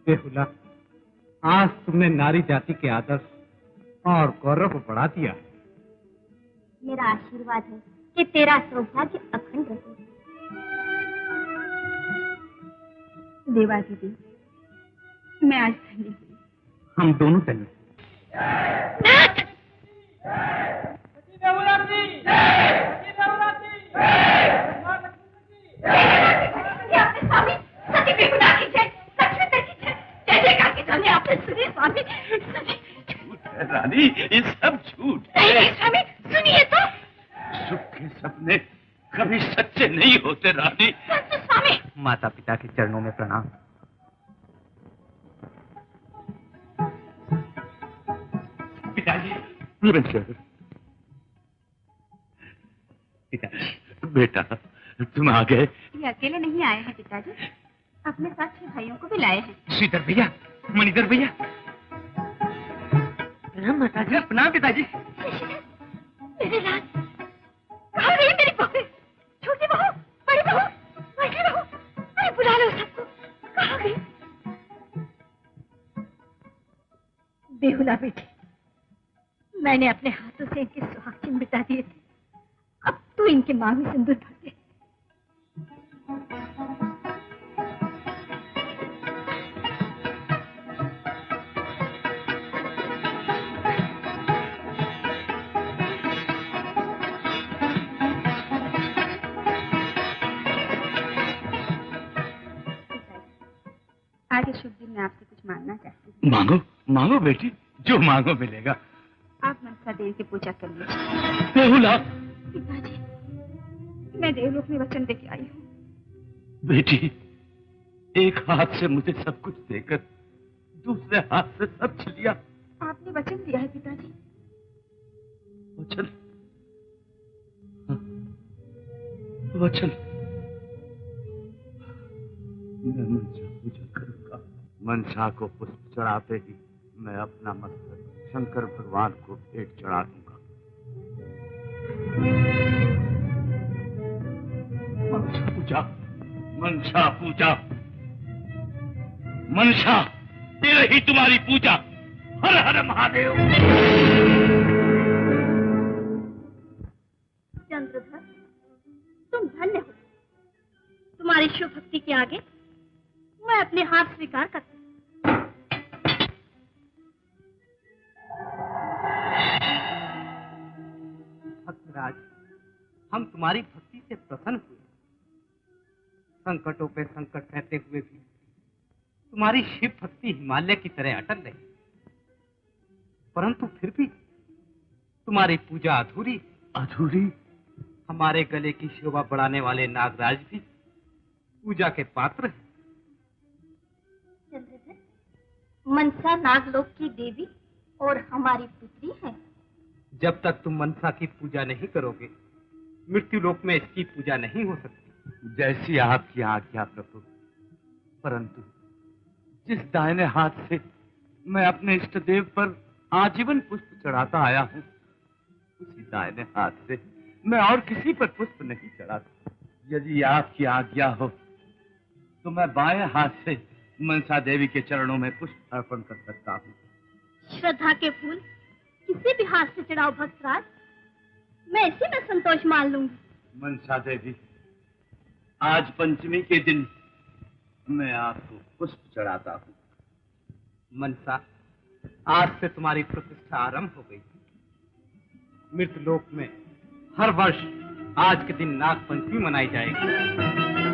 बेहुला, आज तुमने नारी जाति के आदर्श और गौरव को बढ़ा दिया। मेरा आशीर्वाद है कि तेरा सौभाग्य अखंड रहे। देवा दीदी, मैं आज धन्य हुई। हम दोनों धन्य। रानी, ये सब झूठ है। स्वामी सुनिए तो। सुख के सपने कभी सच्चे नहीं होते रानी। स्वामी, माता पिता के चरणों में प्रणाम। पिताजी, पिताजी, बेटा तुम आ गए। ये अकेले नहीं आए हैं पिताजी, अपने साथ 6 भाइयों को भी लाए हैं। श्रीधर भैया, मणिधर भैया। प्रणाम माताजी। प्रणाम पिताजी। मेरे लाल, कहाँ गई मेरी बहू? छोटी बहू, बड़ी बहू, बड़ी बहू, अरे बुला लो सबको। कहाँ गई? बेहुला बेटी, मैंने अपने हाथों से इनके सुहाग चिन्ह मिटा दिए थे। अब तू इनके मांग में सिंदूर भर दे। आज इस शुभ दिन में आपसे कुछ मांगना चाहती हूँ। मांगो, मांगो बेटी, जो मांगो मिलेगा। आप मनसा देवी की पूजा कर लीजिए। बेहुला। पिताजी, मैं देवलोक में वचन देके आई हूँ। बेटी, एक हाथ से मुझे सब कुछ देकर दूसरे हाथ से सब छीन लिया। आपने वचन दिया है पिताजी। वचन? वचन? मैं मनसा पूजा करूंगा। मनसा को पुष्प चढ़ाते ही मैं अपना मस्तक शंकर भगवान को भेंट चढ़ा दूंगा। मनसा पूजा, मनसा पूजा, मनसा, ये रही तुम्हारी पूजा। हर हर महादेव। चंद्रधर, तुम धन्य हो। तुम्हारी शिव भक्ति के आगे मैं अपने हाथ स्वीकार करती हूँ। भक्तराज, हम तुम्हारी भक्ति से प्रसन्न हुए। संकटों पे संकट रहते हुए भी तुम्हारी शिव भक्ति हिमालय की तरह अटल रही, परंतु फिर भी तुम्हारी पूजा अधूरी। अधूरी? हमारे गले की शोभा बढ़ाने वाले नागराज भी पूजा के पात्र हैं। चंद्रधर, मनसा नागलोक की देवी और हमारी पुत्री है। जब तक तुम मनसा की पूजा नहीं करोगे, मृत्यु लोक में इसकी पूजा नहीं हो सकती। जैसी आपकी आज्ञा प्रभु। परंतु जिस दाहिने हाथ से मैं अपने इष्ट देव पर आजीवन पुष्प चढ़ाता आया हूँ, उसी दाहिने हाथ से मैं और किसी पर पुष्प नहीं चढ़ाता। यदि आपकी आज्ञा हो तो मैं बाएं हाथ से मनसा देवी के चरणों में पुष्प अर्पण कर सकता हूँ। श्रद्धा के फूल किसी भी हाथ से चढ़ाओ भक्तराज, मैं इसी में संतोष मान लूंगी। मनसा देवी, आज पंचमी के दिन मैं आपको पुष्प चढ़ाता हूँ। मनसा, आज से तुम्हारी प्रतिष्ठा आरंभ हो गई। मृत लोक में हर वर्ष आज के दिन नाग पंचमी मनाई जाएगी।